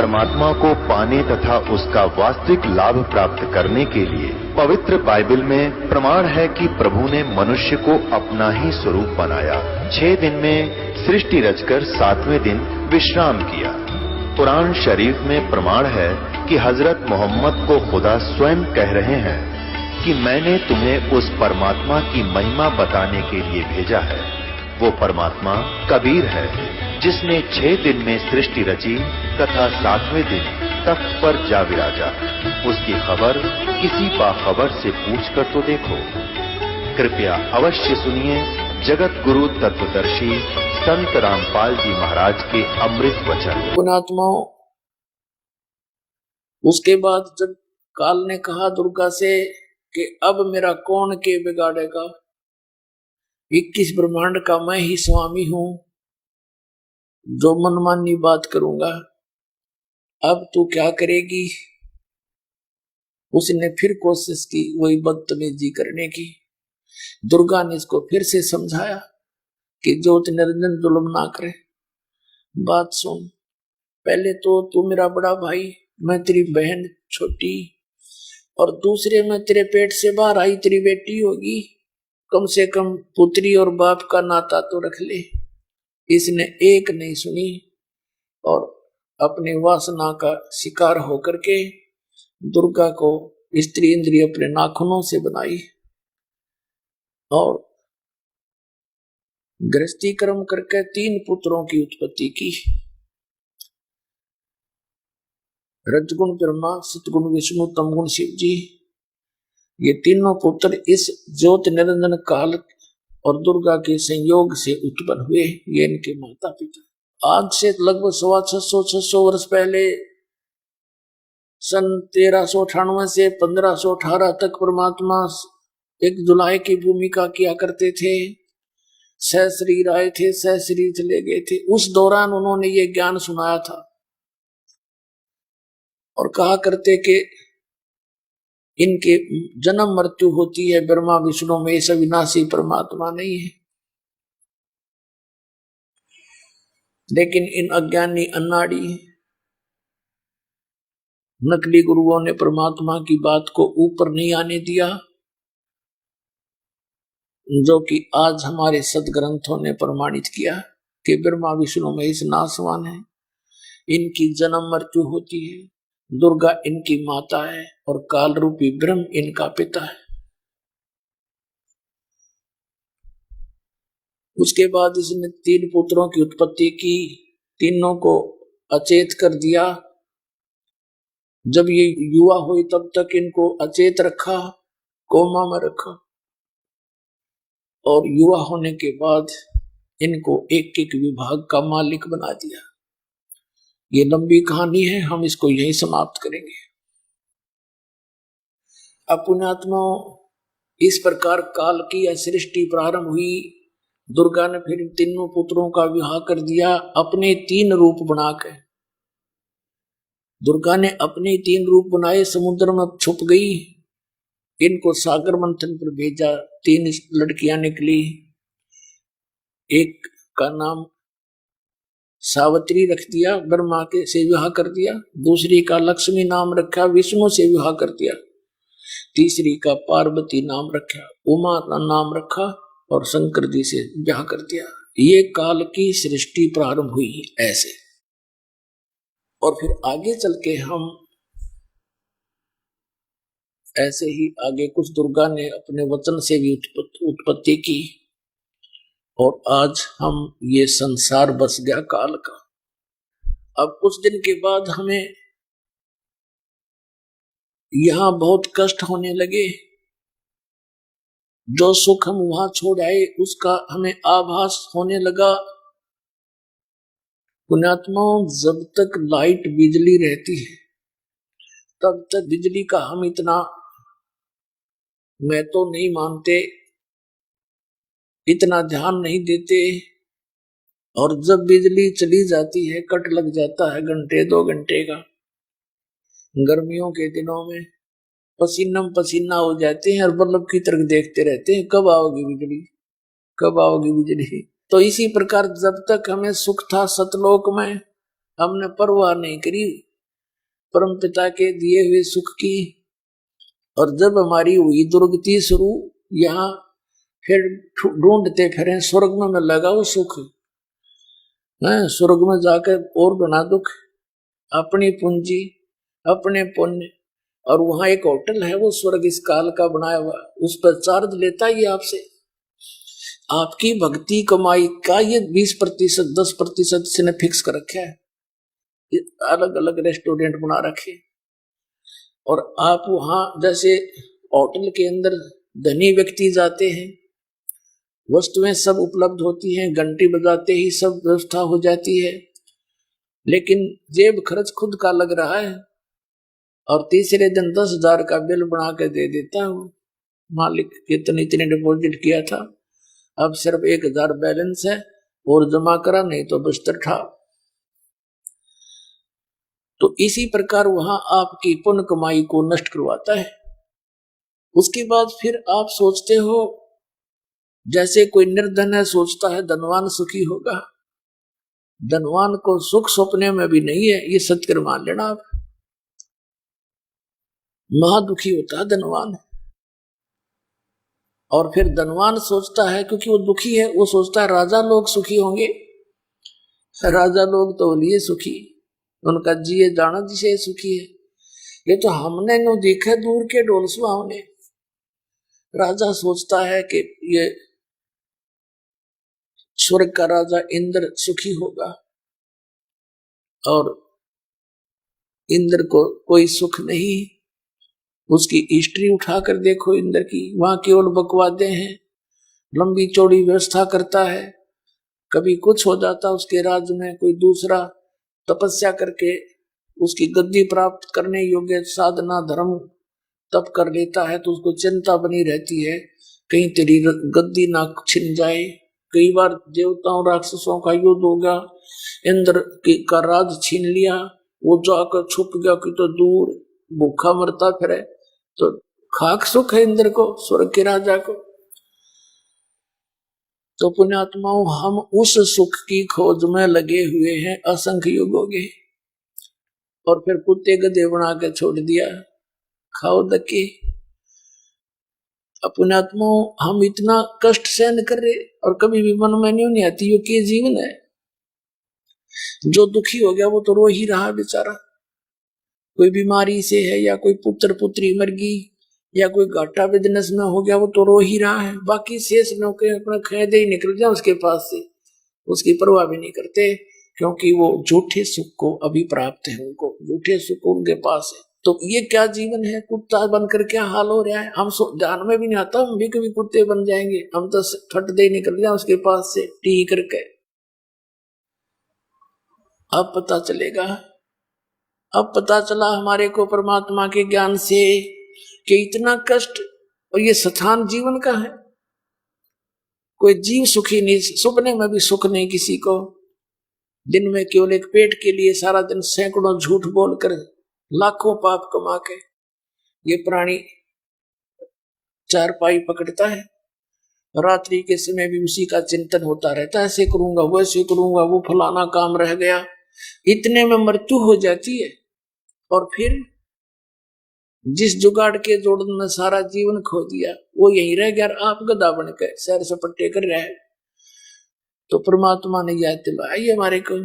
परमात्मा को पाने तथा उसका वास्तविक लाभ प्राप्त करने के लिए पवित्र बाइबल में प्रमाण है कि प्रभु ने मनुष्य को अपना ही स्वरूप बनाया। 6 दिन में सृष्टि रचकर 7वें दिन विश्राम किया। कुरान शरीफ में प्रमाण है कि हजरत मोहम्मद को खुदा स्वयं कह रहे हैं कि मैंने तुम्हें उस परमात्मा की महिमा बताने के लिए भेजा है। वो परमात्मा कबीर है जिसने 6 दिन में सृष्टि रची तथा 7वें दिन तख्त पर जा विराजा। उसकी खबर किसी बाखबर से पूछकर तो देखो। कृपया अवश्य सुनिए जगत गुरु तत्वदर्शी संत रामपाल जी महाराज के अमृत वचन। पुणात्माओं, उसके बाद जब काल ने कहा दुर्गा से कि अब मेरा कौन के बिगाड़ेगा, 21 ब्रह्मांड का मैं ही स्वामी हूं, जो मनमानी बात करूंगा, अब तू क्या करेगी। उसने फिर कोशिश की वही बदतमीजी करने की। दुर्गा ने इसको फिर से समझाया कि ज्योत निरंजन जुल्म ना करे। बात सुन, पहले तो तू मेरा बड़ा भाई, मैं तेरी बहन छोटी, और दूसरे में तेरे पेट से बाहर आई तेरी बेटी होगी, कम से कम पुत्री और बाप का नाता तो रख ले। इसने एक नहीं सुनी और अपनी वासना का शिकार होकर के दुर्गा को स्त्री इंद्रिय अपने नाखूनों से बनाई और गृहस्थी कर्म करके 3 पुत्रों की उत्पत्ति की। रजगुण ब्रह्मा, सतगुण विष्णु, तमगुण शिव जी। ये तीनों पुत्र इस ज्योत निरंजन काल और दुर्गा के संयोग से उत्पन्न हुए। ये इनके माता पिता। आज से लगभग 600 वर्ष पहले सन 1398 से 1518 तक परमात्मा एक जुलाई की भूमिका किया करते थे। सहशरीर आए थे, सहशरीर चले गए थे। उस दौरान उन्होंने ये ज्ञान सुनाया था और कहा करते कि इनके जन्म मृत्यु होती है ब्रह्मा विष्णु में, ये अविनाशी परमात्मा नहीं है। लेकिन इन अज्ञानी अन्नाड़ी नकली गुरुओं ने परमात्मा की बात को ऊपर नहीं आने दिया, जो कि आज हमारे सदग्रंथों ने प्रमाणित किया कि ब्रह्मा विष्णु में इस नासवान है, इनकी जन्म मृत्यु होती है, दुर्गा इनकी माता है और काल रूपी ब्रह्म इनका पिता है। उसके बाद इसने 3 पुत्रों की उत्पत्ति की, तीनों को अचेत कर दिया। जब ये युवा हुई तब तक इनको अचेत रखा, कोमा में रखा, और युवा होने के बाद इनको एक एक विभाग का मालिक बना दिया। ये लंबी कहानी है, हम इसको यहीं समाप्त करेंगे। अब पुण्यात्माओं, इस प्रकार काल की यह सृष्टि प्रारंभ हुई। दुर्गा ने फिर तीनों पुत्रों का विवाह कर दिया अपने 3 रूप बनाकर। दुर्गा ने अपने 3 रूप बनाए, समुद्र में छुप गई, इनको सागर मंथन पर भेजा। 3 लड़कियां निकली, एक का नाम सावित्री रख दिया, ब्रह्मा के से विवाह कर दिया। दूसरी का लक्ष्मी नाम रखा, विष्णु से विवाह कर दिया। तीसरी का पार्वती नाम रखा, उमा का नाम रखा और शंकर जी से विवाह कर दिया। ये काल की सृष्टि प्रारंभ हुई ऐसे। और फिर आगे चल के हम ऐसे ही आगे कुछ दुर्गा ने अपने वचन से भी उत्पत्ति की और आज हम ये संसार बस गया काल का। अब कुछ दिन के बाद हमें यहां बहुत कष्ट होने लगे। जो सुख हम वहां छोड़ आए उसका हमें आभास होने लगा। पुण्यात्माओं, जब तक लाइट बिजली रहती है तब तक बिजली का हम इतना मैं तो नहीं मानते, इतना ध्यान नहीं देते। और जब बिजली चली जाती है, कट लग जाता है घंटे 2 घंटे का, गर्मियों के दिनों में पसीना पसीना हो जाते हैं और बल्ब की तरफ देखते रहते हैं, कब आओगी बिजली, कब आओगी बिजली। तो इसी प्रकार जब तक हमें सुख था सतलोक में, हमने परवाह नहीं करी परम पिता के दिए हुए सुख की। और जब हमारी हुई दुर्गति शुरू, यहाँ फिर ढूंढते फिरे स्वर्ग में लगा वो सुख है। स्वर्ग में जाकर और बना दुख, अपनी पूंजी अपने पुण्य। और वहां एक होटल है, वो स्वर्ग इस काल का बनाया हुआ, उस पर चार्ज लेता ही आपसे। आपकी भक्ति कमाई का ये 20% 10% इसने फिक्स कर रखा है, अलग अलग रेस्टोरेंट बना रखे। और आप वहां जैसे होटल के अंदर धनी व्यक्ति जाते हैं, वस्तुएं सब उपलब्ध होती हैं, घंटी बजाते ही सब व्यवस्था हो जाती है, लेकिन जेब खर्च खुद का लग रहा है। और तीसरे दिन 10,000 का बिल बना के दे देता हूँ, मालिक इतने इतने डिपॉजिट किया था, अब सिर्फ 1,000 बैलेंस है और जमा करा, नहीं तो बिस्तर ठा। तो इसी प्रकार वहां आपकी पुण्य कमाई को नष्ट करवाता है। उसके बाद फिर आप सोचते हो, जैसे कोई निर्धन है सोचता है धनवान सुखी होगा, धनवान को सुख सपने में भी नहीं है, ये सत्य मान लेना आप। महादुखी होता है धनवान। और फिर धनवान सोचता है, क्योंकि वो दुखी है, वो सोचता है राजा लोग सुखी होंगे। राजा लोग तो लिए सुखी, उनका जिए जाना जिसे सुखी है। ये तो हमने नो देखा दूर के ढोल सुहावने। राजा सोचता है कि ये स्वर्ग का राजा इंद्र सुखी होगा, और इंद्र को कोई सुख नहीं। उसकी हिस्ट्री उठाकर देखो इंद्र की, वहां केवल बकवादे हैं, लंबी चौड़ी व्यवस्था करता है। कभी कुछ हो जाता उसके राज्य में, कोई दूसरा तपस्या करके उसकी गद्दी प्राप्त करने योग्य साधना धर्म तप कर लेता है, तो उसको चिंता बनी रहती है कहीं तेरी गद्दी ना छिन जाए। कई बार देवताओं राक्षसों का युद्ध होगा, इंद्र का राज छीन लिया, वो जाकर छुप गया कि तो दूर भूखा मरता फिरे, तो खाक सुख है इंद्र को, स्वर्ग के राजा को। तो पुण्यात्माओं, हम उस सुख की खोज में लगे हुए हैं असंख्य युगों के, और फिर कुत्ते गधे बना के छोड़ दिया, खाओ धक्के। पुण्यात्माओं, हम इतना कष्ट सहन कर रहे और कभी भी मन में नहीं आती ये क्या जीवन है। जो दुखी हो गया वो तो रो ही रहा बेचारा, कोई बीमारी से है, या कोई पुत्र पुत्री मर गई, या कोई घाटा बिजनेस में हो गया, वो तो रो ही रहा है। बाकी शेष नौके अपना खैदे ही निकल जाए उसके पास से, उसकी परवाह भी नहीं करते, क्योंकि वो झूठे सुख को अभी प्राप्त है, उनको झूठे सुख उनके पास है। तो ये क्या जीवन है, कुत्ता बनकर क्या हाल हो रहा है। हम ध्यान में भी नहीं आता हम भी कभी कुत्ते बन जाएंगे, हम तो फट दे निकल जाए उसके पास से टी करके। अब पता चलेगा, अब पता चला हमारे को परमात्मा के ज्ञान से कि इतना कष्ट और ये स्थान जीवन का है। कोई जीव सुखी नहीं, सपने में भी सुख नहीं किसी को। दिन में केवल एक पेट के लिए सारा दिन सैकड़ों झूठ बोलकर लाखों पाप कमा के ये प्राणी चारपाई पकड़ता है। रात्रि के समय भी उसी का चिंतन होता रहता है, ऐसे करूंगा वैसे करूंगा, वो फलाना काम रह गया, इतने में मृत्यु हो जाती है। और फिर जिस जुगाड़ के जोड़न में सारा जीवन खो दिया, वो यही रह गया, आप गधा बन के सैर सपट्टे कर रहे हैं। तो परमात्मा ने याद दिलाई हमारे को,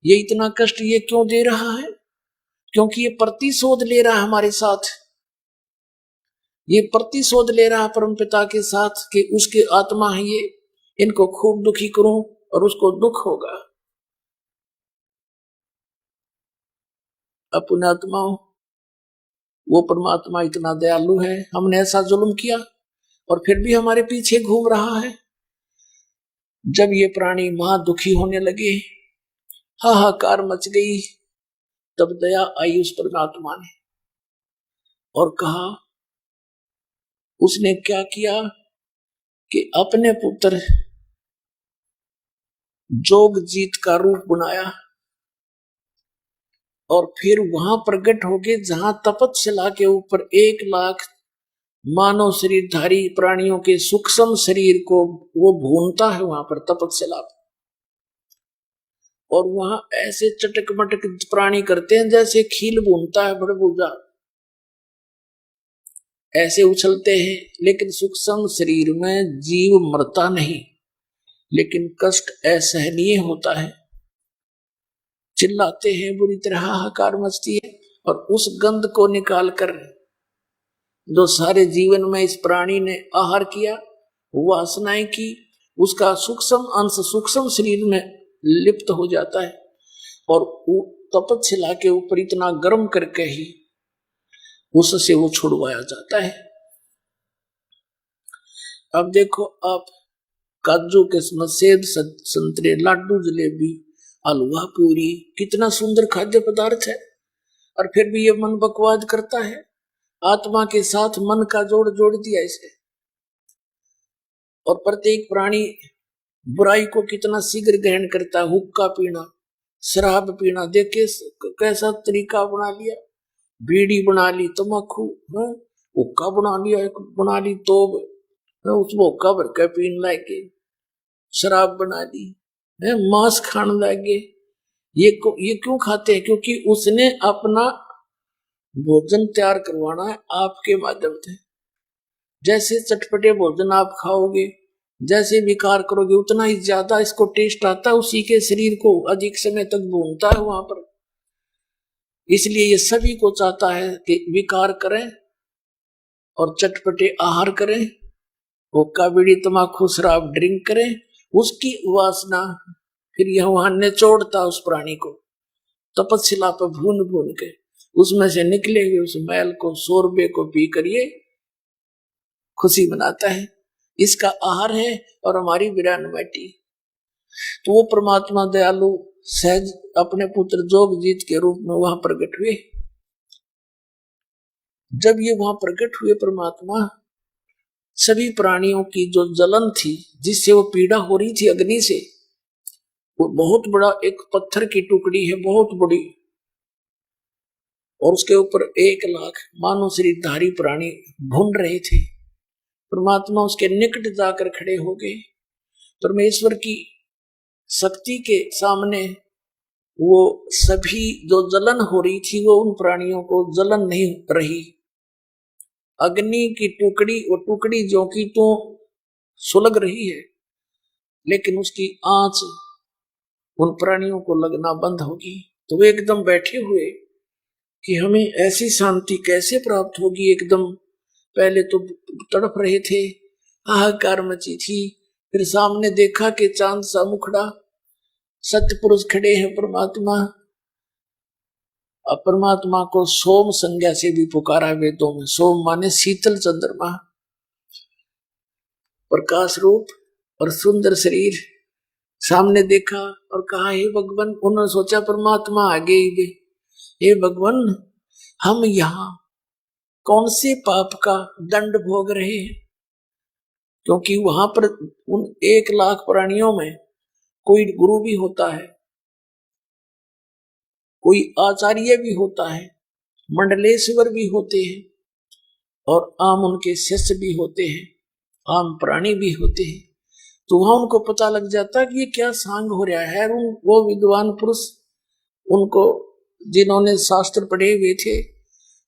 ये इतना कष्ट ये क्यों दे रहा है, क्योंकि ये प्रतिशोध ले रहा है हमारे साथ, ये प्रतिशोध ले रहा है परम पिता के साथ कि उसके आत्मा है ये, इनको खूब दुखी करूं और उसको दुख होगा। अपने आत्माओं, वो परमात्मा इतना दयालु है, हमने ऐसा जुल्म किया और फिर भी हमारे पीछे घूम रहा है। जब ये प्राणी महा दुखी होने लगे, हाहाकार मच गई, तब दया आई उस परमात्मा ने और कहा, उसने क्या किया कि अपने पुत्र जोगजीत का रूप बनाया और फिर वहां प्रकट हो गए जहां तपतशिला के ऊपर 1,00,000 मानव शरीरधारी प्राणियों के सूक्ष्म शरीर को वो भूनता है, वहां पर तपतशिला। और वहां ऐसे चटक मटक प्राणी करते हैं जैसे खील भूनता है बड़बूजा, ऐसे उछलते हैं। लेकिन सूक्ष्म शरीर में जीव मरता नहीं, लेकिन कष्ट असहनीय होता है, चिल्लाते हैं, बुरी तरह हाहाकार मचती है। और उस गंध को निकालकर जो सारे जीवन में इस प्राणी ने आहार किया, वासनाएं की, उसका सूक्ष्म अंश सूक्ष्म शरीर में लिप्त हो जाता है और तपस्या के ऊपर इतना गर्म करके ही उससे वो छुड़वाया जाता है। अब देखो आप, काजू किस्मत, सेब, संतरे, लाडू, जलेबी, हलवा, पूरी, कितना सुंदर खाद्य पदार्थ है, और फिर भी ये मन बकवाद करता है। आत्मा के साथ मन का जोड़ जोड़ दिया इसे। और प्रत्येक प्राणी बुराई को कितना शीघ्र ग्रहण करता है। हुक्का पीना, शराब पीना, देखे कैसा तरीका बना लिया, बीड़ी बना ली, तम्बाकू, हुक्का बना लिया, बना ली तोब, उसमें हुक्का भर के पीने लगे, शराब बना ली, मांस खाने लगे। ये क्यों खाते हैं? क्योंकि उसने अपना भोजन तैयार करवाना है आपके माध्यम से। जैसे चटपटे भोजन आप खाओगे, जैसे विकार करोगे, उतना ही ज्यादा इसको टेस्ट आता है, उसी के शरीर को अधिक समय तक भूनता है वहां पर। इसलिए ये सभी को चाहता है कि विकार करें और चटपटे आहार करें, हुक्का बीड़ी तम्बाकू शराब ड्रिंक करें। उसकी वासना फिर यह वहां निचोड़ता उस प्राणी को, तपस्या पर भून भून के उसमें से निकलेगे उस मैल को, शोरबे को पी कर ये खुशी मनाता है। इसका आहार है और हमारी विरान माटी। तो वो परमात्मा दयालु सहज अपने पुत्र जोगजीत के रूप में वहां प्रकट हुए। जब ये वहां प्रकट हुए परमात्मा, सभी प्राणियों की जो जलन थी, जिससे वो पीड़ा हो रही थी अग्नि से, वो बहुत बड़ा एक पत्थर की टुकड़ी है, बहुत बड़ी, और उसके ऊपर 1,00,000 मानव शरीरधारी प्राणी भून रहे थे। परमात्मा उसके निकट जाकर खड़े हो गए। परमेश्वर की शक्ति के सामने वो सभी जो जलन हो रही थी, वो उन प्राणियों को जलन नहीं रही। अग्नि की टुकड़ी, वो टुकड़ी जो कि तो सुलग रही है, लेकिन उसकी आंच उन प्राणियों को लगना बंद होगी। तो वे एकदम बैठे हुए कि हमें ऐसी शांति कैसे प्राप्त होगी। एकदम पहले तो तड़प रहे थे, हाहाकार मची थी, फिर सामने देखा कि चांद सा मुखड़ा, सत्य पुरुष खड़े हैं परमात्मा। अब परमात्मा को सोम संज्ञा से भी पुकारा वेदों में। सोम माने शीतल चंद्रमा, प्रकाश रूप और सुंदर शरीर। सामने देखा और कहा, हे भगवान, उन्होंने सोचा परमात्मा आगे ही, हे भगवान, हम यहाँ कौन से पाप का दंड भोग रहे हैं? क्योंकि वहां पर उन 1,00,000 प्राणियों में कोई गुरु भी होता है, कोई आचार्य भी होता है, मंडलेश्वर भी होते हैं, और आम उनके शिष्य भी होते हैं, आम प्राणी भी होते हैं। तो वहां उनको पता लग जाता कि ये क्या सांग हो रहा है। वो विद्वान पुरुष, उनको जिन्होंने शास्त्र पढ़े हुए थे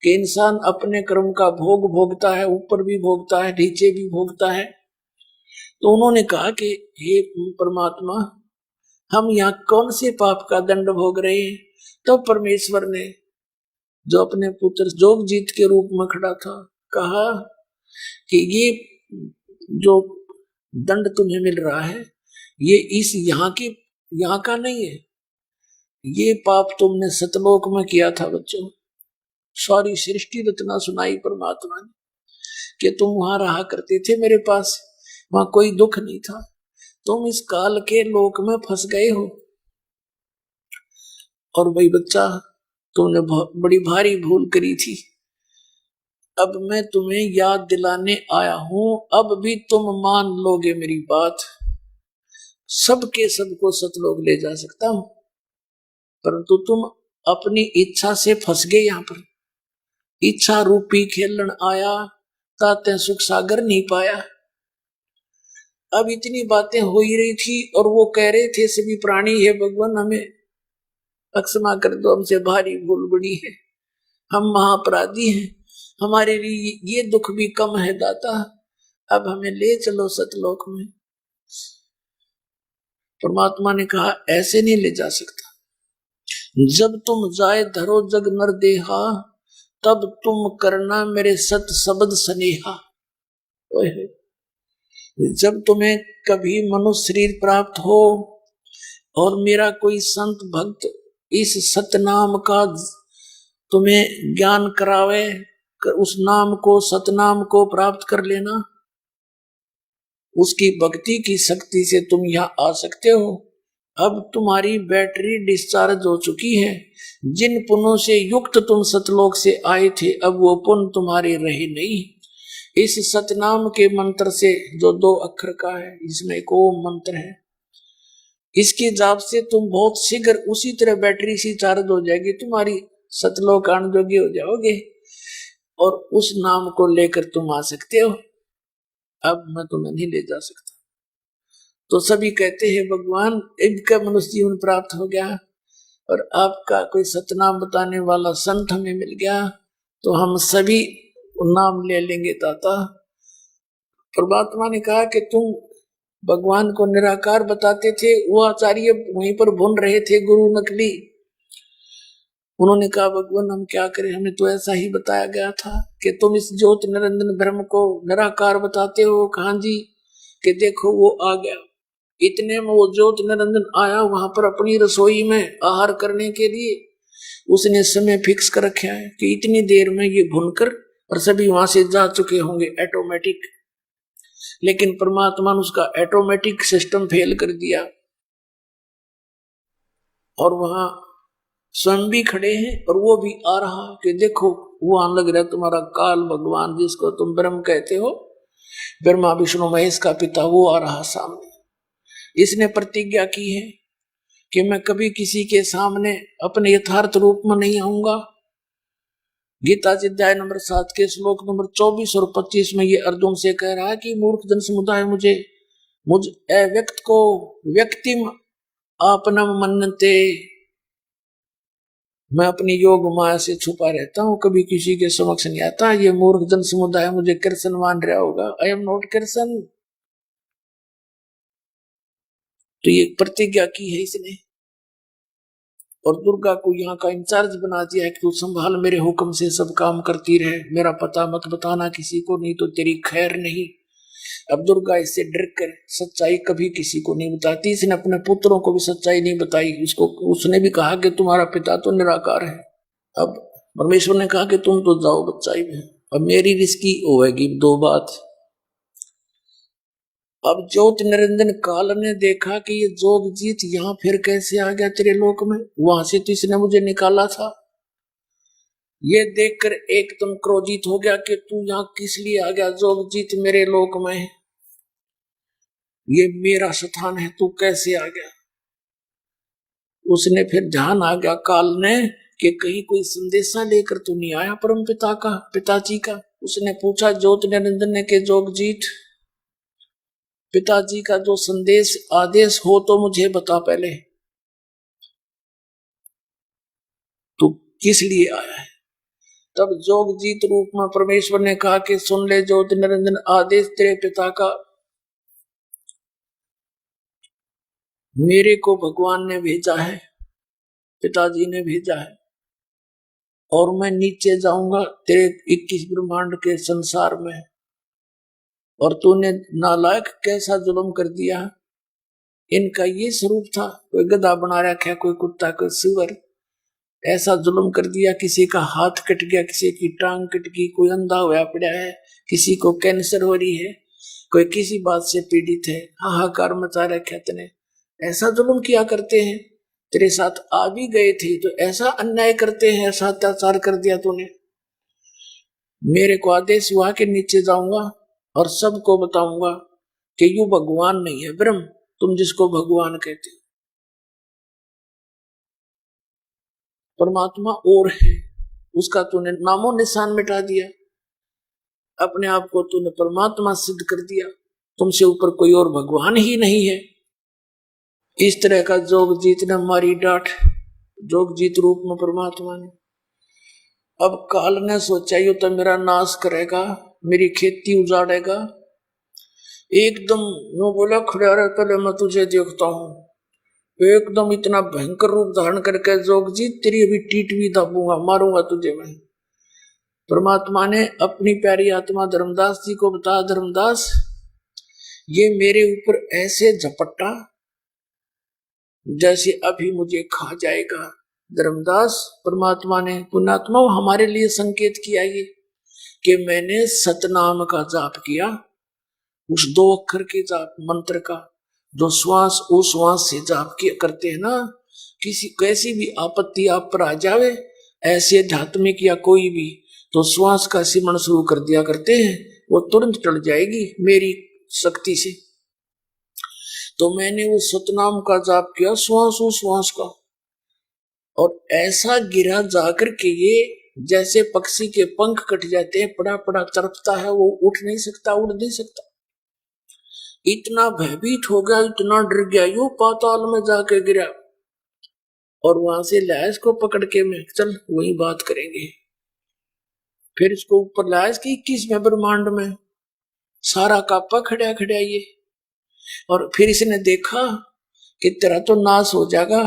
कि इंसान अपने कर्म का भोग भोगता है, ऊपर भी भोगता है, नीचे भी भोगता है। तो उन्होंने कहा कि हे परमात्मा, हम यहाँ कौन से पाप का दंड भोग रहे हैं? तो परमेश्वर ने, जो अपने पुत्र जोगजीत के रूप में खड़ा था, कहा कि ये जो दंड तुम्हें मिल रहा है, ये इस यहाँ का नहीं है। ये पाप तुमने सतलोक में किया था बच्चों। सारी सृष्टि रचना सुनाई परमात्मा ने कि तुम वहां रहा करते थे मेरे पास, वहां कोई दुख नहीं था, तुम इस काल के लोक में फंस गए हो। और भाई बच्चा, तुमने बड़ी भारी भूल करी थी। अब मैं तुम्हें याद दिलाने आया हूं, अब भी तुम मान लोगे मेरी बात। सबके सबको सतलोक ले जा सकता हूं, परंतु तुम अपनी इच्छा से फंस गए। यहां पर इच्छा रूपी खेलन आया, ताते सुख सागर नहीं पाया। अब इतनी बातें हो ही रही थी और वो कह रहे थे सभी प्राणी, है भगवान हमें अक्षमा कर दो, हमसे भारी भूल बड़ी है, हम महाअपराधी हैं, हमारे लिए ये दुख भी कम है दाता, अब हमें ले चलो सतलोक में। परमात्मा ने कहा ऐसे नहीं ले जा सकता, जब तुम जाए धरो जग नर देहा, तब तुम करना मेरे सत शब्द स्नेहा। जब तुम्हें कभी मनुष्य शरीर प्राप्त हो और मेरा कोई संत भक्त इस सतनाम का तुम्हें ज्ञान करावे, उस नाम को सतनाम को प्राप्त कर लेना, उसकी भक्ति की शक्ति से तुम यहाँ आ सकते हो। अब तुम्हारी बैटरी डिस्चार्ज हो चुकी है, जिन पुण्यों से युक्त तुम सतलोक से आए थे अब वो पुण्य तुम्हारे रहे नहीं। इस सतनाम के मंत्र से जो 2 अक्षर का है, इसमें एक ओम मंत्र है, इसके जाप से तुम बहुत शीघ्र उसी तरह बैटरी सी चार्ज हो जाएगी, तुम्हारी सतलोक आने जोगे हो जाओगे और उस नाम को लेकर तुम आ सकते हो। अब मैं तुम्हें नहीं ले जा सकता। तो सभी कहते हैं भगवान इनका मनुष्य जीवन प्राप्त हो गया और आपका कोई सतनाम बताने वाला संत हमें मिल गया तो हम सभी नाम ले लेंगे दाता। परमात्मा ने कहा कि तुम भगवान को निराकार बताते थे, वो आचार्य वहीं पर भून रहे थे, गुरु नकली। उन्होंने कहा भगवान हम क्या करें, हमें तो ऐसा ही बताया गया था कि तुम इस ज्योत निरंजन ब्रह्म को निराकार बताते हो। कहां जी कि देखो वो आ गया, इतने में वो ज्योत निरंजन आया वहां पर अपनी रसोई में आहार करने के लिए। उसने समय फिक्स कर रखा है कि इतनी देर में ये भुनकर और सभी वहां से जा चुके होंगे ऑटोमेटिक। लेकिन परमात्मा ने उसका ऑटोमेटिक सिस्टम फेल कर दिया और वहां स्वयं भी खड़े हैं और वो भी आ रहा कि देखो वो आने लग रहा तुम्हारा काल भगवान जिसको तुम ब्रह्म कहते हो, ब्रह्मा विष्णु महेश का पिता, वो आ रहा सामने। इसने प्रतिज्ञा की है कि मैं कभी किसी के सामने अपने यथार्थ रूप में नहीं आऊंगा। गीता जी अध्याय नंबर 7 के श्लोक नंबर 24 और 25 में ये अर्जुन से कह रहा है कि मूर्ख जन समुदाय मुझ अव्यक्त को व्यक्तिम आपनम मन्नते, मैं अपनी योग माया से छुपा रहता हूँ, कभी किसी के समक्ष नहीं आता। ये मूर्ख जन समुदाय मुझे कृष्ण मान रहा होगा, आई एम नॉट कृष्ण। तो ये प्रतिज्ञा की है इसने और दुर्गा को यहाँ का इंचार्ज बना दिया है कि तू संभाल, मेरे हुक्म से सब काम करती रहे, मेरा पता मत बताना किसी को, नहीं तो तेरी खैर नहीं। अब दुर्गा इससे डर कर सच्चाई कभी किसी को नहीं बताती। इसने अपने पुत्रों को भी सच्चाई नहीं बताई। उसने भी कहा कि तुम्हारा पिता तो निराकार है। अब परमेश्वर ने कहा कि तुम तो जाओ बच्चाई में, अब मेरी रिस्की होगी 2 बात। अब ज्योत निरंजन काल ने देखा कि ये जोगजीत यहाँ फिर कैसे आ गया तेरे लोक में, वहां से तो इसने मुझे निकाला था। ये देखकर एकदम क्रोधित हो गया कि तू यहाँ किस लिए आ गया जोगजीत मेरे लोक में, ये मेरा स्थान है, तू कैसे आ गया। उसने फिर ध्यान आ गया काल ने कि कहीं कोई संदेशा लेकर तो नहीं आया परम पिता का, पिताजी का। उसने पूछा ज्योत निरंजन ने कि जोगजीत पिताजी का जो संदेश आदेश हो तो मुझे बता पहले, तू किस लिए आया है। तब जोगजीत रूप में परमेश्वर ने कहा कि सुन ले ज्योति निरंजन, आदेश तेरे पिता का, मेरे को भगवान ने भेजा है, पिताजी ने भेजा है और मैं नीचे जाऊंगा तेरे 21 ब्रह्मांड के संसार में। और तूने नालायक कैसा जुल्म कर दिया। इनका ये स्वरूप था, कोई गधा बना रखा, कोई कुत्ता, कोई सुअर, ऐसा जुल्म कर दिया। किसी का हाथ कट गया, किसी की टांग कट गई, कोई अंधा हुआ पड़ा है, किसी को कैंसर हो रही है, कोई किसी बात से पीड़ित है, हाहाकार मचा रखा तूने। ऐसा जुल्म किया करते हैं, तेरे साथ आ भी गए थे तो ऐसा अन्याय करते हैं, ऐसा अत्याचार कर दिया तूने। मेरे को आदेश हुआ कि नीचे जाऊंगा और सबको बताऊंगा कि यू भगवान नहीं है ब्रह्म, तुम जिसको भगवान कहते हो, परमात्मा और है, उसका तूने नामो निशान मिटा दिया, अपने आप को तूने परमात्मा सिद्ध कर दिया। तुमसे ऊपर कोई और भगवान ही नहीं है। इस तरह का जोगजीत ने मारी डांट, जोगजीत रूप में परमात्मा ने। अब काल ने सोचा ये तो मेरा नाश करेगा, मेरी खेती उजाड़ेगा। एकदम वो बोला खड़ा रह, पहले मैं तुझे देखता हूं। एकदम इतना भयंकर रूप धारण करके जोगजीत तेरी अभी टीट भी दाबूंगा, मारूंगा तुझे मैं। परमात्मा ने अपनी प्यारी आत्मा धर्मदास जी को बताया, धर्मदास ये मेरे ऊपर ऐसे झपट्टा जैसे अभी मुझे खा जाएगा। धर्मदास परमात्मा ने पुण्यात्मा हमारे लिए संकेत किया ये कि मैंने सतनाम का जाप किया, उस 2 अक्षर के जाप मंत्र का, जो श्वास उस श्वास से जाप किया करते हैं ना, किसी कैसी भी आपत्ति आप पर आ जावे, ऐसे आध्यात्मिक या कोई भी, तो श्वास का सिमरण शुरू कर दिया करते हैं, वो तुरंत टल जाएगी मेरी शक्ति से। तो मैंने वो सतनाम का जाप किया श्वास उस श्वास का, और ऐसा गिरा जाकर के ये जैसे पक्षी के पंख कट जाते हैं, पड़ा पड़ा तड़पता है, वो उठ नहीं सकता, उड़ नहीं सकता। इतना भयभीत हो गया, इतना डर गया, यू पाताल में जाके गिरा। और वहां से लैस को पकड़ के मैं चल वही बात करेंगे। फिर इसको ऊपर लाया कि 21वें ब्रह्मांड में सारा कापा खड़ा खड़ा ये। और फिर इसने देखा कि तेरा तो नाश हो जाएगा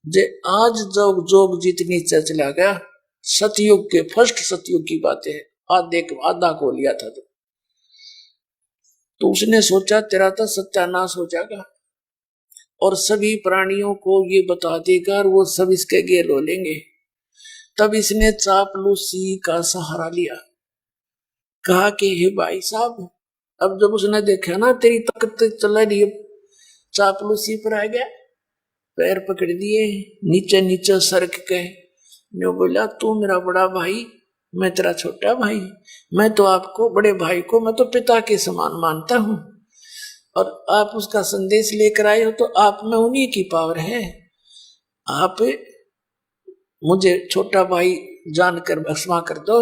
जे आज जोग जोग जितनी चला गया। सतयुग के फर्स्ट सतयुग की बातें है, आधा को लिया था तो उसने सोचा तेरा तो सत्यानाश हो जाएगा और सभी प्राणियों को ये बता देगा और वो सब इसके गेल हो लेंगे। तब इसने चापलूसी का सहारा लिया, कहा कि हे भाई साहब, अब जब उसने देखा ना तेरी ताकत चला रही, चापलूसी पर आ गया, पैर पकड़ दिए, नीचे नीचे सरक के ने बोला तू मेरा बड़ा भाई, मैं तेरा छोटा भाई, मैं तो आपको बड़े भाई को मैं तो पिता के समान मानता हूं, और आप उसका संदेश लेकर आए हो तो आप में उन्हीं की पावर है। आप मुझे छोटा भाई जानकर क्षमा कर दो,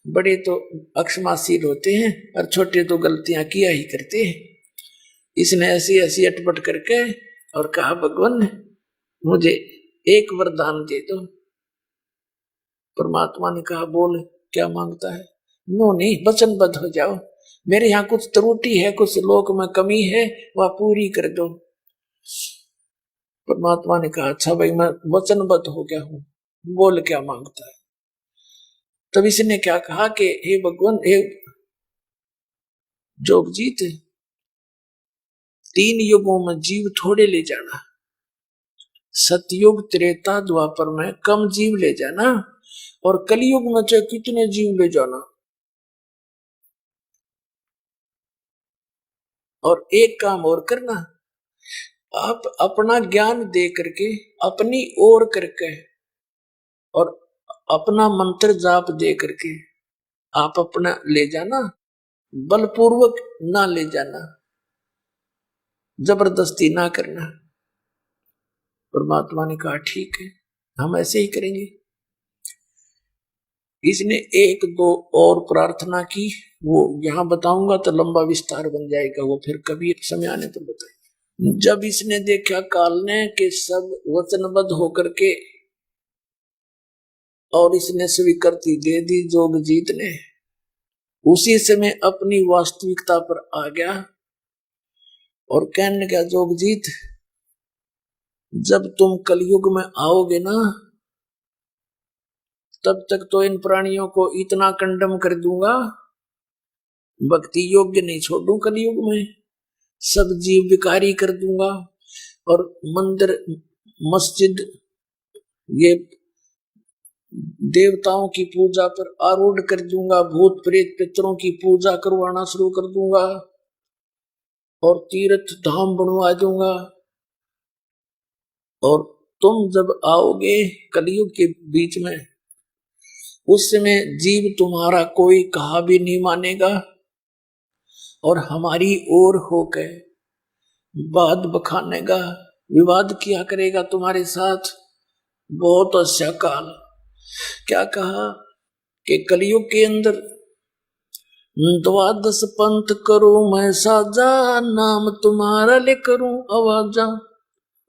बड़े तो अक्षमाशील होते हैं और छोटे तो गलतियां किया ही करते हैं। इसने ऐसी ऐसी अटपट करके और कहा भगवान मुझे एक वरदान दे दो। परमात्मा ने कहा बोल क्या मांगता है। नो नहीं, वचनबद्ध हो जाओ, मेरे यहाँ कुछ त्रुटि है, कुछ लोक में कमी है, वह पूरी कर दो। परमात्मा ने कहा अच्छा भाई मैं वचनबद्ध हो गया हूं, बोल क्या मांगता है। तब इसने क्या कहा कि हे भगवान, हे जोगजीत, 3 युगों में जीव थोड़े ले जाना, सतयुग त्रेता द्वापर में कम जीव ले जाना, और कलयुग में चाहे कितने जीव ले जाना। और एक काम और करना, आप अपना ज्ञान दे करके, अपनी ओर करके और अपना मंत्र जाप दे करके आप अपना ले जाना, बलपूर्वक ना ले जाना, जबरदस्ती ना करना। परमात्मा ने कहा ठीक है, हम ऐसे ही करेंगे। इसने 1-2 और प्रार्थना की, वो यहां बताऊंगा तो लंबा विस्तार बन जाएगा, वो फिर कभी समय आने पर बताएंगे। जब इसने देखा काल ने कि सब वचनबद्ध होकर के और इसने स्वीकृति दे दी जोगजीत ने, उसी समय अपनी वास्तविकता पर आ गया और कहने लगा जोगजीत, जब तुम कलयुग में आओगे ना, तब तक तो इन प्राणियों को इतना कंडम कर दूंगा, भक्ति योग्य नहीं छोड़ू कलयुग में, सब जीव विकारी कर दूंगा, और मंदिर मस्जिद ये देवताओं की पूजा पर आरूढ़ कर दूंगा, भूत प्रेत पितरों की पूजा करवाना शुरू कर दूंगा, और तीर्थ धाम बनवा दूंगा। और तुम जब आओगे कलयुग के बीच में, उस समय जीव तुम्हारा कोई कहा भी नहीं मानेगा और हमारी ओर होकर बात बखानेगा, विवाद किया करेगा तुम्हारे साथ। बहुत अच्छा काल। क्या कहा कि कलयुग के अंदर द्वादश पंथ करूं मैं साजा, नाम तुम्हारा ले करूं आवाजा।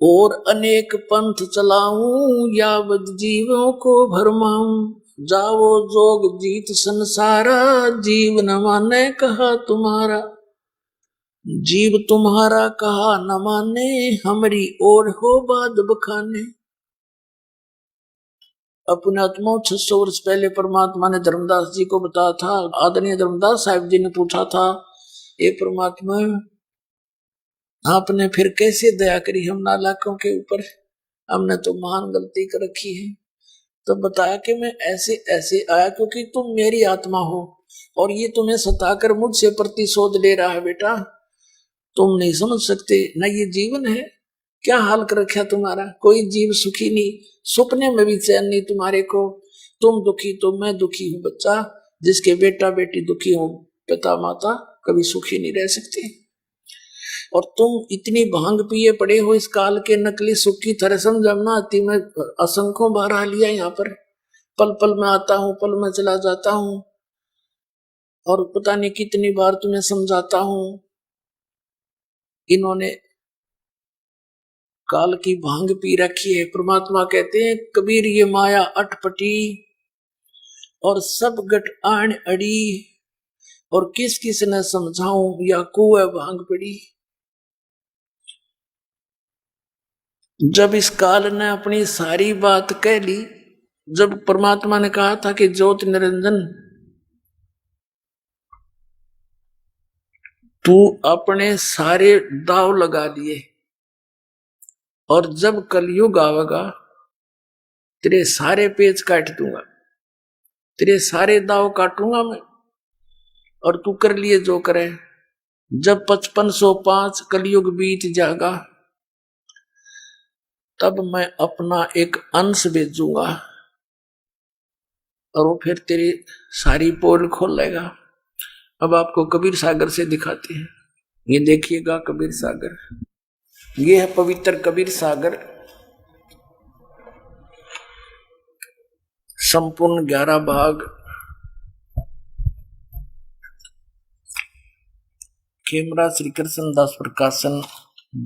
और अनेक पंथ चलाऊं, यावत जीवों को भरमाऊं। जाओ जोग जीत संसारा, जीव न माने कहा तुम्हारा। जीव तुम्हारा कहा न माने, हमारी ओर हो बाद बखाने। अपने आत्मा 600 वर्ष पहले परमात्मा ने धर्मदास जी को बताया था। आदरणीय धर्मदास साहिब जी ने पूछा था, ये परमात्मा आपने फिर कैसे दया करी हम नालायकों के ऊपर, हमने तो महान गलती कर रखी है। तो बताया कि मैं ऐसे ऐसे आया क्योंकि तुम मेरी आत्मा हो और ये तुम्हें सताकर मुझसे प्रतिशोध ले रहा है। बेटा तुम नहीं समझ सकते ना, ये जीवन है, क्या हाल कर रखा तुम्हारा। कोई जीव सुखी नहीं, सपने में भी चैन नहीं तुम्हारे को। तुम दुखी तो मैं दुखी हूँ बच्चा। जिसके बेटा बेटी दुखी हो, पिता माता कभी सुखी नहीं रह सकते। और तुम इतनी भांग पिए पड़े हो इस काल के नकली सुख की तरह, समझना आती। मैं असंख्यों बार आ लिया यहाँ पर, पल पल में आता हूँ, पल में चला जाता हूँ, और पता नहीं कितनी बार तुम्हें समझाता हूँ। इन्होंने काल की भांग पी रखी है। परमात्मा कहते हैं कबीर ये माया अटपटी, और सब गट आण अड़ी, और किस किस ने समझाऊं या कुएं भांग पड़ी। जब इस काल ने अपनी सारी बात कह ली, जब परमात्मा ने कहा था कि ज्योत निरंजन तू अपने सारे दाव लगा लिए, और जब कलयुग आवेगा तेरे सारे पेच काट दूंगा, तेरे सारे दाव काटूंगा मैं, और तू कर लिए जो करे। जब 5505 कलयुग बीत जाएगा तब मैं अपना एक अंश भेजूंगा, और वो फिर तेरी सारी पोल खोल लेगा। अब आपको कबीर सागर से दिखाते हैं। ये देखिएगा कबीर सागर, ये है पवित्र कबीर सागर। संपूर्ण 11 भाग, खेमरा श्री कृष्ण दास प्रकाशन,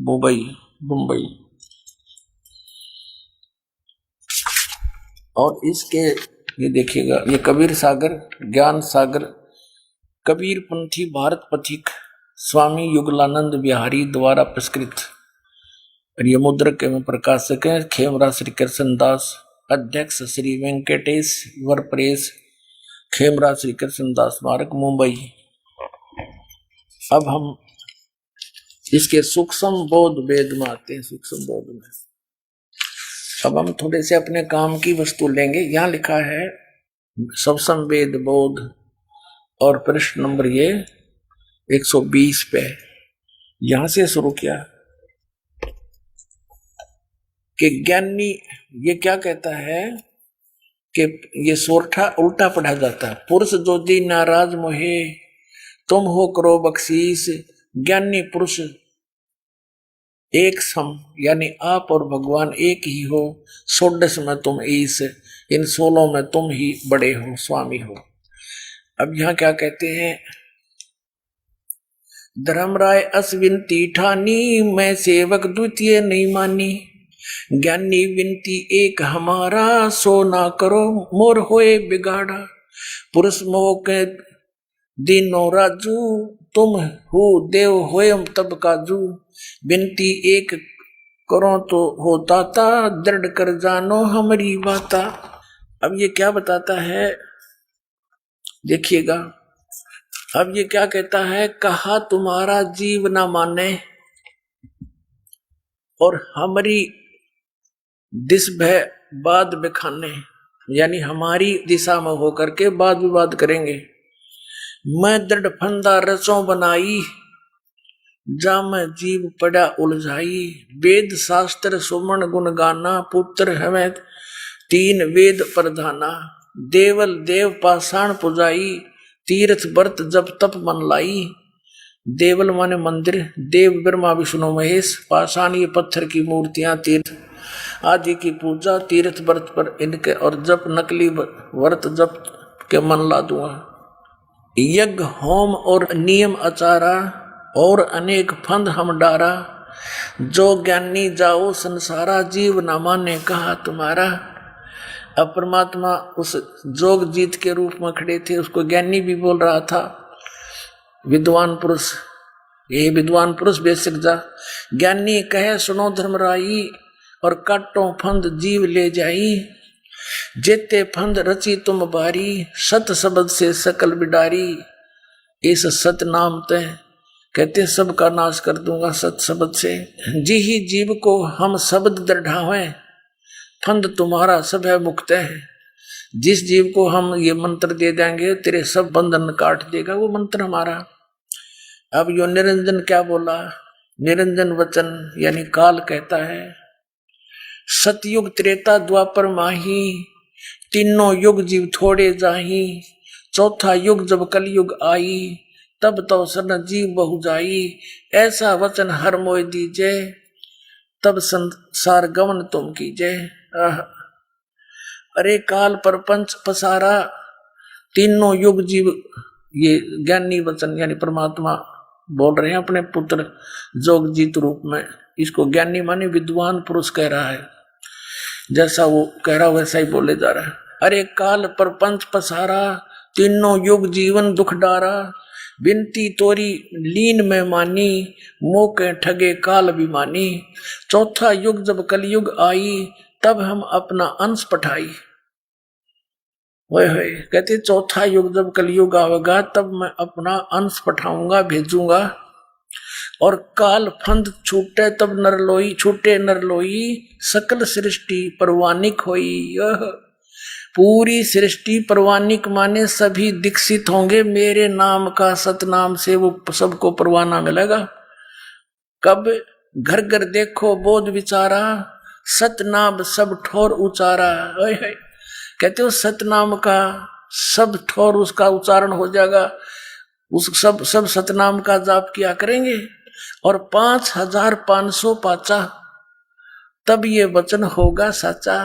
मुंबई। और इसके ये देखिएगा, ये कबीर सागर, ज्ञान सागर, कबीर पंथी भारत पथिक स्वामी युगलानंद बिहारी द्वारा पुरस्कृत। और ये मुद्रक एवं प्रकाशक है खेमरा श्री कृष्ण दास, अध्यक्ष श्री वेंकटेश वर प्रेस, खेमरा श्री कृष्ण दास स्मारक, मुंबई। अब हम इसके सूक्ष्म बोध वेद में आते हैं। सूक्ष्म बोध में अब हम थोड़े से अपने काम की वस्तु लेंगे। यहाँ लिखा है सूक्ष्म वेद बोध, और प्रश्न नंबर ये 120 पे यहां से शुरू किया कि ज्ञानी ये क्या कहता है कि ये सोरठा उल्टा पढ़ा जाता है। पुरुष जोजी नाराज मोहे, तुम हो करो बख्शीश, ज्ञानी पुरुष एक सम, यानी आप और भगवान एक ही हो। 16 में तुम ईश, इन 16 में तुम ही बड़े हो, स्वामी हो। अब यहाँ क्या कहते हैं, धर्मराय अश्विनती ठानी, मैं सेवक द्वितीय नहीं मानी। ज्ञानी विनती एक हमारा, सो ना करो मोर होए बिगाड़ा। पुरुष मोह के दीनो राजू, तुम हो देव होयम तब काजू। विनती एक करो तो हो दाता, दृढ़ कर जानो हमारी बाता। अब ये क्या बताता है देखिएगा। अब ये क्या कहता है, कहा तुम्हारा जीव ना माने, और हमारी दिस भय बाद बिखाने, यानी हमारी दिशा में होकर के वाद विवाद करेंगे। मैं दृढ़ फंदा रसों बनाई, जा मैं जीव पड़ा उलझाई। वेद शास्त्र सुमन गुण गाना, पुत्र हमें 3 वेद प्रधाना। देवल देव पाषाण पुजाई, तीर्थ व्रत जब तप मन लाई। देवल माने मंदिर, देव ब्रह्मा विष्णु महेश, पाषाण ये पत्थर की मूर्तियां, तीर्थ आदि की पूजा, तीर्थ व्रत पर इनके और जप नकली व्रत जप के मन ला दूंगा। यज्ञ होम और नियम आचारा, और अनेक फंद हम डारा। जो ज्ञानी जाओ संसारा, जीव न माने कहा तुम्हारा। अब परमात्मा उस जोग जीत के रूप में खड़े थे, उसको ज्ञानी भी बोल रहा था, विद्वान पुरुष, ये विद्वान पुरुष बेशक जा। ज्ञानी कहे सुनो धर्मराई, और काटो फंद जीव ले जाई। जेते फंद रची तुम बारी, सत शब्द से सकल बिडारी। इस सत नाम ते कहते सबका नाश कर दूंगा सत शब्द से। जी ही जीव को हम शब्द दृढ़ावे, फंद तुम्हारा सब है मुक्त है। जिस जीव को हम ये मंत्र दे देंगे तेरे सब बंधन काट देगा, वो मंत्र हमारा। अब यो निरंजन क्या बोला, निरंजन वचन यानी काल कहता है, सतयुग त्रेता द्वापर माही, तीनों युग जीव थोड़े जाही। चौथा युग जब कलयुग आई, तब तो शरण जीव बहु जाई। ऐसा वचन हर मोय दीजे, तब संसार गमन तुम कीजे। अरे काल परपंच पसारा, तीनों युग जीव, ये ज्ञानी वचन यानी परमात्मा बोल रहे हैं अपने पुत्र जोगजीत रूप में। इसको ज्ञानी माने विद्वान पुरुष कह रहा है, जैसा वो कह रहा वैसा ही बोले जा रहा है। अरे काल परपंच पसारा, तीनों युग जीवन दुख डारा। बिनती तोरी लीन में मानी, मोके ठगे काल अभिमानी। चौथा युग जब कलयुग आई, तब हम अपना अंश पठाई। वह कहते चौथा युग जब कलयुग आवेगा, तब मैं अपना अंश पठाऊंगा, भेजूंगा। और काल फंद छूटे तब नरलोई, छूटे नरलोई, सकल सृष्टि परवानिक होई। पूरी सृष्टि परवानिक माने सभी दीक्षित होंगे मेरे नाम का, सतनाम से वो सबको परवाना मिलेगा। कब घर घर देखो बोध विचारा, सतनाम सब ठोर उचारा। कहते हो सतनाम का सब ठोर उसका उच्चारण हो जाएगा, उस सब सतनाम का जाप किया करेंगे। और 5500 पाचा, तब ये वचन होगा सच्चा।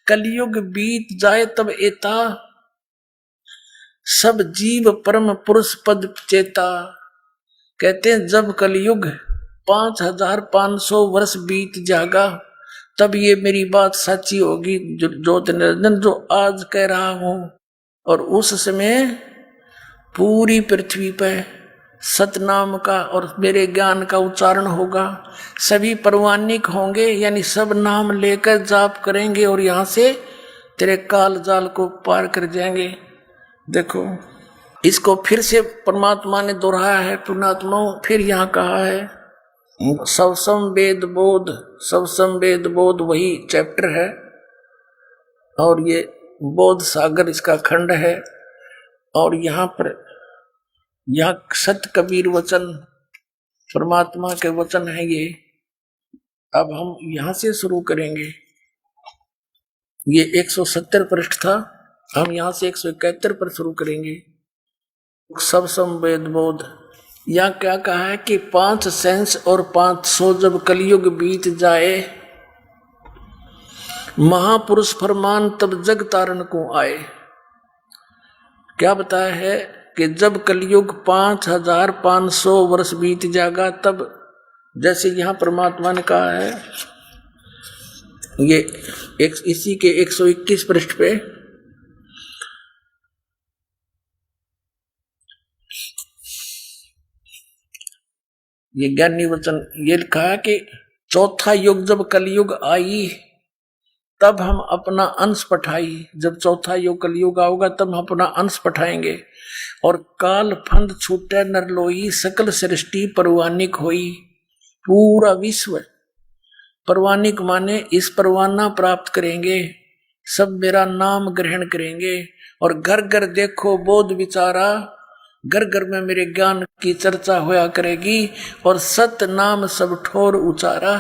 कलयुग बीत जाए तब एता, सब जीव परम पुरुष पद चेता। कहते हैं जब कलयुग 5500 वर्ष बीत जाएगा, तब ये मेरी बात सच्ची होगी, ज्योत निरंजन जो आज कह रहा हूं। और उस समय पूरी पृथ्वी पे सतनाम का और मेरे ज्ञान का उच्चारण होगा। सभी परवानिक होंगे, यानी सब नाम लेकर जाप करेंगे और यहाँ से तेरे काल जाल को पार कर जाएंगे। देखो इसको फिर से परमात्मा ने दोहराया है, पुण्यात्माओं। फिर यहाँ कहा है सवसम वेद बोध, सवसम वेद बोध वही चैप्टर है, और ये बोध सागर इसका खंड है। और यहाँ पर यह सत कबीर वचन परमात्मा के वचन है ये। अब हम यहां से शुरू करेंगे। ये 170 पृष्ठ था, हम यहां से 171 पर शुरू करेंगे। सब संवेद बोध। यह क्या कहा है कि 5 सेंस और 500 जब कलयुग बीत जाए, महापुरुष फरमान तब जग तारण को आए। क्या बताया है कि जब कलयुग 5500 वर्ष बीत जाएगा, तब जैसे यहां परमात्मा ने कहा है, ये इसी के 121 पृष्ठ पे ये ज्ञानी वचन ये लिखा है कि चौथा युग जब कलयुग आई, तब हम अपना अंश पठाई। जब चौथा युग कलयुग आओगा, तब हम अपना अंश पठाएंगे। और काल फंद छूटे नरलोई, सकल सृष्टि परवानिक होई। पूरा विश्व परवानिक माने इस परवाना प्राप्त करेंगे, सब मेरा नाम ग्रहण करेंगे। और घर घर देखो बोध विचारा, घर घर में मेरे ज्ञान की चर्चा होया करेगी। और सत नाम सब ठोर उचारा,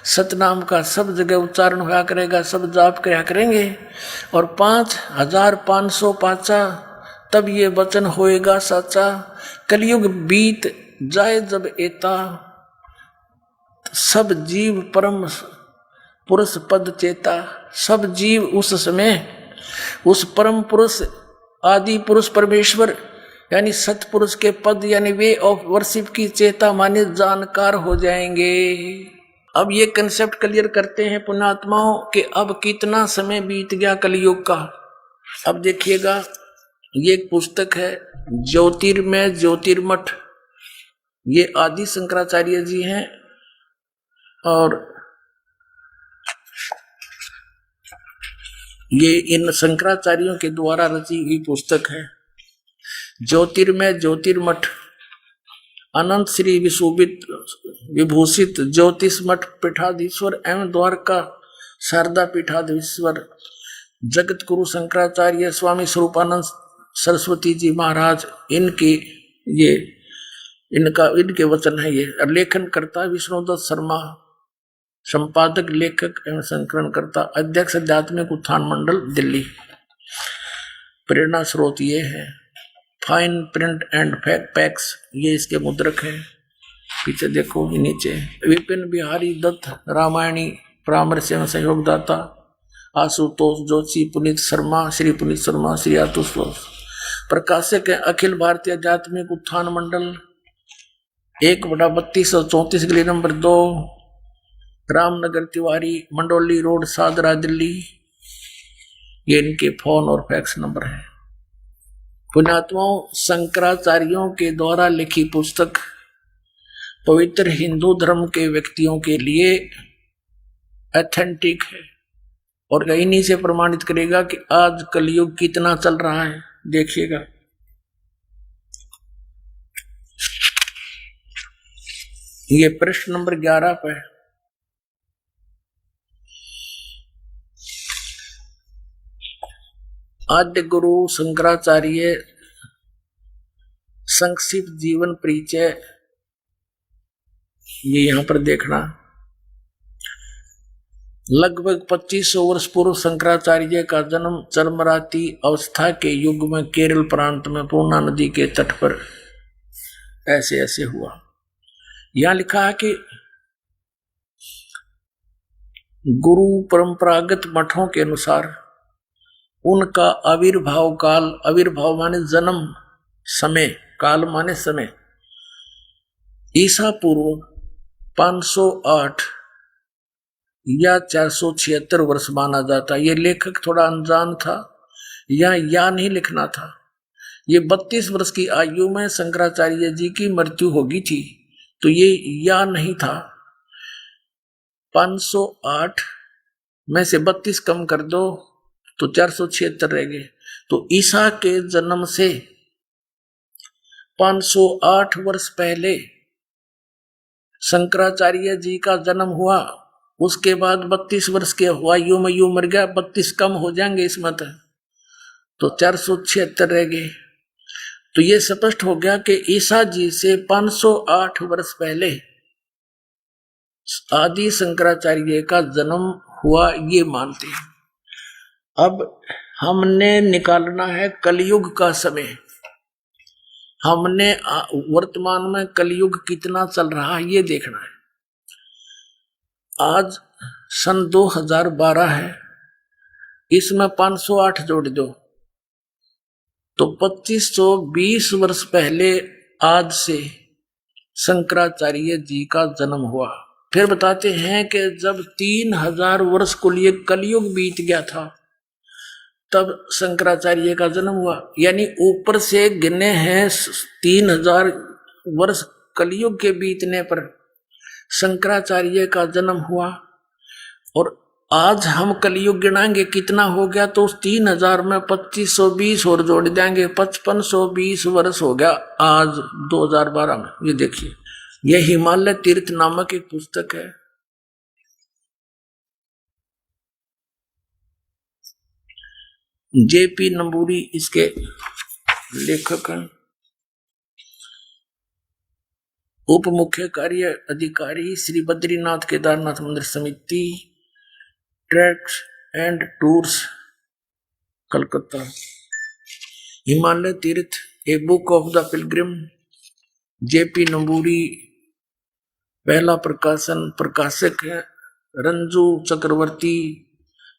सतनाम का सब जगह उच्चारण होया करेगा, सब जाप करया करेंगे। और 5500 पाचा, तब ये वचन होएगा सच्चा। कलयुग बीत जाए जब एता, सब जीव परम पुरुष पद चेता। सब जीव उस समय उस परम पुरुष आदि पुरुष परमेश्वर यानी सतपुरुष के पद यानी वे ऑफ वर्शिप की चेता माने जानकार हो जाएंगे। अब ये कंसेप्ट क्लियर करते हैं पुण्यात्माओं कि अब कितना समय बीत गया कलयुग का। अब देखिएगा, ये एक पुस्तक है ज्योतिर्मय ज्योतिर्मठ, ये आदि शंकराचार्य जी हैं और ये इन शंकराचार्यों के द्वारा रची हुई पुस्तक है। ज्योतिर्मय ज्योतिर्मठ अनंत श्री विभूषित ज्योतिष मठ पीठाधीश्वर एवं द्वारका शारदा पीठाधीश्वर जगत गुरु शंकराचार्य स्वामी स्वरूपानंद सरस्वती जी महाराज, इनके वचन है ये। लेखन करता विष्णुदत्त शर्मा, संपादक लेखक एवं संकलन करता, अध्यक्ष आध्यात्मिक उत्थान मंडल दिल्ली। प्रेरणा स्रोत ये है फाइन प्रिंट एंड पैक्स, ये इसके मुद्रक है। पीछे देखो नीचे विपिन बिहारी दत्त रामायणी परामर्श एवं सहयोगदाता आशुतोष जोशी, पुनीत शर्मा, श्री पुनीत शर्मा, श्री आतुष। प्रकाशक है अखिल भारतीय आध्यात्मिक उत्थान मंडल 1/3234 गली नंबर 2, रामनगर तिवारी, मंडोली रोड, सादरा, दिल्ली। ये इनके फोन और फैक्स नंबर है। पुण्यात्माओं, शंकराचार्यों के द्वारा लिखी पुस्तक पवित्र हिंदू धर्म के व्यक्तियों के लिए ऑथेंटिक है और इन्हीं से प्रमाणित करेगा कि आज कलयुग कितना चल रहा है। देखिएगा, ये प्रश्न नंबर 11 पे आद्य गुरु शंकराचार्य संक्षिप्त जीवन परिचय, ये यहां पर देखना। लगभग 2500 वर्ष पूर्व शंकराचार्य का जन्म चरमराती अवस्था के युग में केरल प्रांत में पूर्णा नदी के तट पर ऐसे ऐसे हुआ। यहां लिखा है कि गुरु परंपरागत मठों के अनुसार उनका आविर्भाव काल, आविर्भाव माने जन्म, समय, काल माने समय, ईसा पूर्व 508 या 476 वर्ष माना जाता। ये लेखक थोड़ा अनजान था या नहीं लिखना था। ये 32 वर्ष की आयु में शंकराचार्य जी की मृत्यु हो गई थी, तो ये या नहीं था। 508 में से 32 कम कर दो तो 476 रह गए। तो ईसा के जन्म से 508 वर्ष पहले शंकराचार्य जी का जन्म हुआ। उसके बाद 32 वर्ष के आयु में यूं मर गया, 32 कम हो जाएंगे इसमें तो 476 रह गए। तो ये स्पष्ट हो गया कि ईसा जी से 508 वर्ष पहले आदि शंकराचार्य का जन्म हुआ, ये मानते हैं। अब हमने निकालना है कलयुग का समय। हमने वर्तमान में कलयुग कितना चल रहा है ये देखना है। आज सन 2012 है, इसमें 508 जोड़ दो तो 2520 वर्ष पहले आज से शंकराचार्य जी का जन्म हुआ। फिर बताते हैं कि जब 3000 वर्ष को लिए कलयुग बीत गया था तब शंकराचार्य का जन्म हुआ। यानी ऊपर से गिने हैं 3000 वर्ष कलयुग के बीतने पर शंकराचार्य का जन्म हुआ। और आज हम कलयुग गिनाएंगे कितना हो गया तो उस 3000 में 2520 और जोड़ देंगे, 5520 वर्ष हो गया आज 2012 में। ये देखिए, यह हिमालय तीर्थ नामक एक पुस्तक है। जेपी नंबूरी इसके लेखक हैं। उप मुख्य कार्य अधिकारी श्री बद्रीनाथ केदारनाथ मंदिर समिति, treks and tours, Calcutta. Himalaya Tirth a book of the pilgrim, JP Namboori पहला प्रकाशन, प्रकाशक है रंजू चक्रवर्ती,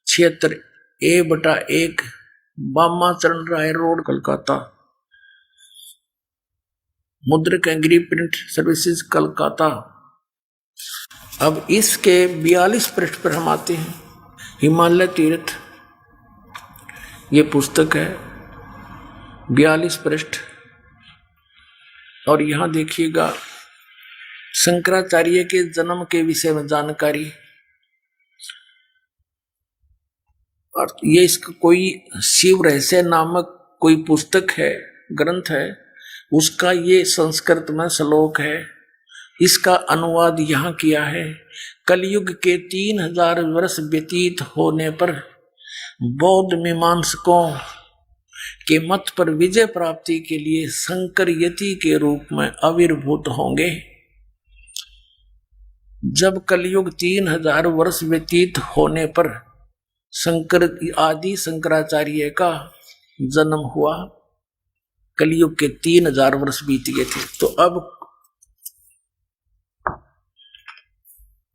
76A/1 बामा चरण राय रोड, कोलकाता। मुद्रक एग्री प्रिंट सर्विसेज, कोलकाता। अब इसके 42 पृष्ठ पर हम आते हैं। हिमालय तीर्थ, ये पुस्तक है, 42 पृष्ठ। और यहां देखिएगा शंकराचार्य के जन्म के विषय में जानकारी। और ये इसका कोई शिव रहस्य नामक कोई पुस्तक है, ग्रंथ है, उसका ये संस्कृत में श्लोक है। इसका अनुवाद यहाँ किया है। कलयुग के 3000 वर्ष व्यतीत होने पर बौद्ध मीमांसकों के मत पर विजय प्राप्ति के लिए शंकर यति के रूप में आविर्भूत होंगे। जब कलयुग 3000 वर्ष व्यतीत होने पर शंकर आदि शंकराचार्य का जन्म हुआ। कलयुग के 3000 वर्ष बीत गए थे। तो अब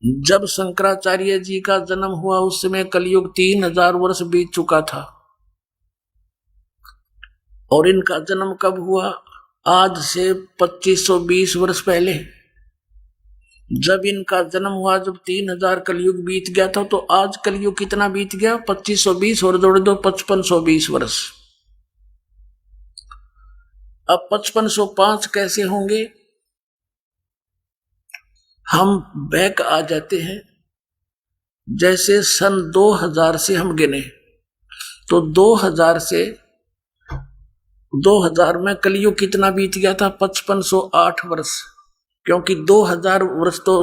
जब शंकराचार्य जी का जन्म हुआ उस समय कलयुग 3000 वर्ष बीत चुका था। और इनका जन्म कब हुआ? आज से 2520 वर्ष पहले जब इनका जन्म हुआ, जब 3000 कलयुग बीत गया था, तो आज कलयुग कितना बीत गया? 2520 और जोड़ दो 5520 वर्ष। अब 5505 कैसे होंगे? हम बैक आ जाते हैं। जैसे सन 2000 से हम गिने तो 2000 में कलयुग कितना बीत गया था? 5508 वर्ष। क्योंकि 2000 वर्ष तो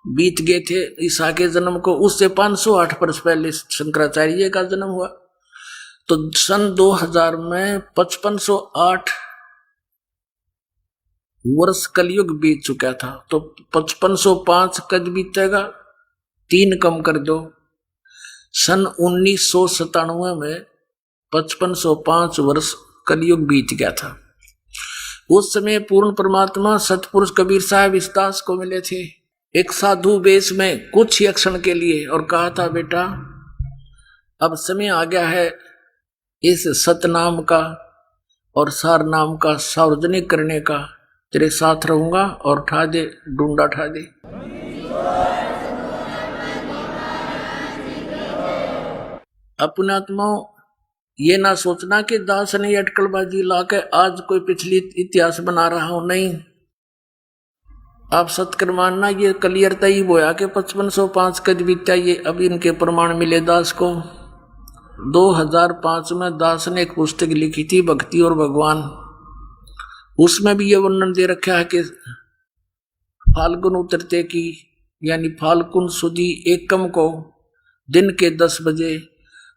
बीत गए थे ईसा के जन्म को, उससे 508 वर्ष पहले शंकराचार्य का जन्म हुआ। तो सन 2000 में 5508 वर्ष कलयुग बीत चुका था। तो 5505 कब बीतेगा? 3 कम कर दो। सन 1997 में 5505 वर्ष कलयुग बीत गया था। उस समय पूर्ण परमात्मा सतपुरुष कबीर साहब इस दास को मिले थे एक साधु वेश में कुछ ही क्षण के लिए, और कहा था, बेटा अब समय आ गया है इस सतनाम का और सार नाम का सार्वजनिक करने का, तेरे साथ रहूंगा। और ठा दे, डूंडा ठा दे। अपने आत्माओं, ये ना सोचना कि दास ने अटकलबाजी लाके आज कोई पिछली इतिहास बना रहा हूं, नहीं। आप सत्कर मानना, ये क्लियर तय बोया कि 5505 कद बीता। ये अब इनके प्रमाण मिले दास को। 2005 में दास ने एक पुस्तक लिखी थी, भक्ति और भगवान। उसमें भी ये वर्णन दे रखा है कि फाल्गुन उतरते की यानी फाल्गुन सुदी एकम को दिन के 10 बजे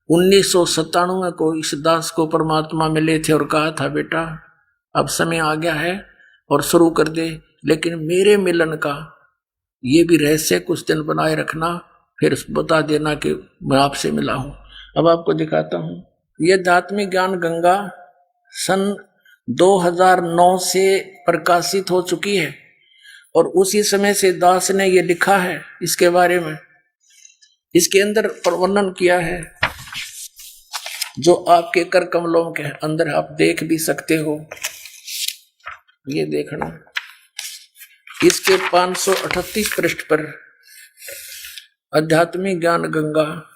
1997 को इस दास को परमात्मा मिले थे और कहा था, बेटा अब समय आ गया है और शुरू कर दे। लेकिन मेरे मिलन का ये भी रहस्य कुछ दिन बनाए रखना, फिर बता देना कि मैं आपसे मिला हूं। अब आपको दिखाता हूं। ये आध्यात्मिक ज्ञान गंगा सन 2009 से प्रकाशित हो चुकी है और उसी समय से दास ने ये लिखा है इसके बारे में। इसके अंदर वर्णन किया है जो आपके कर कमलों के अंदर आप देख भी सकते हो। ये देखना, इसके 538 पृष्ठ पर आध्यात्मिक ज्ञान गंगा,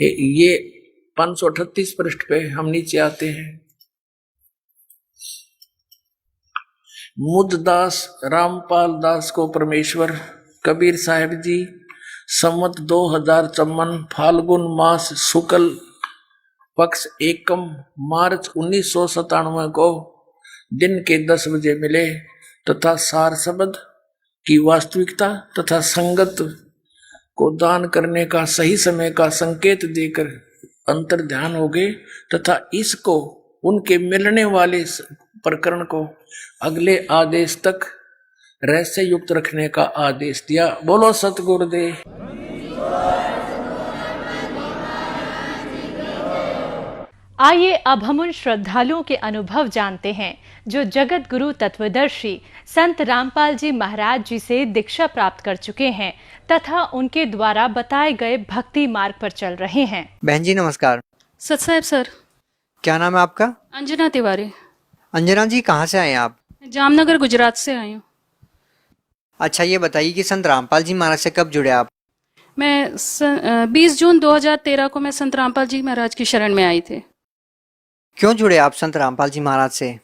ये 538 पृष्ठ पे हम नीचे आते हैं। मुद्दास रामपाल दास को परमेश्वर कबीर साहिब जी संवत 2054 फाल्गुन मास शुक्ल पक्ष एकम मार्च 1997 को दिन के 10 बजे मिले तथा सार शब्द की वास्तविकता तथा संगत को दान करने का सही समय का संकेत देकर अंतर ध्यान हो गए तथा इसको उनके मिलने वाले प्रकरण को अगले आदेश तक रहस्य युक्त रखने का आदेश दिया। बोलो सतगुरुदेव। आइए अब हम उन श्रद्धालुओं के अनुभव जानते हैं जो जगत गुरु तत्वदर्शी संत रामपाल जी महाराज जी से दीक्षा प्राप्त कर चुके हैं तथा उनके द्वारा बताए गए भक्ति मार्ग पर चल रहे हैं। बहन जी नमस्कार। सत साहब सर। क्या नाम है आपका? अंजना तिवारी। अंजना जी, कहाँ से आए हैं आप? जामनगर गुजरात से आई हूँ। अच्छा, ये बताइए कि संत रामपाल जी महाराज से कब जुड़े आप? मैं 20 जून 2013 को मैं संत रामपाल जी महाराज की शरण में आई थी। क्यों जुड़े आप संत रामपाल जी महाराज से?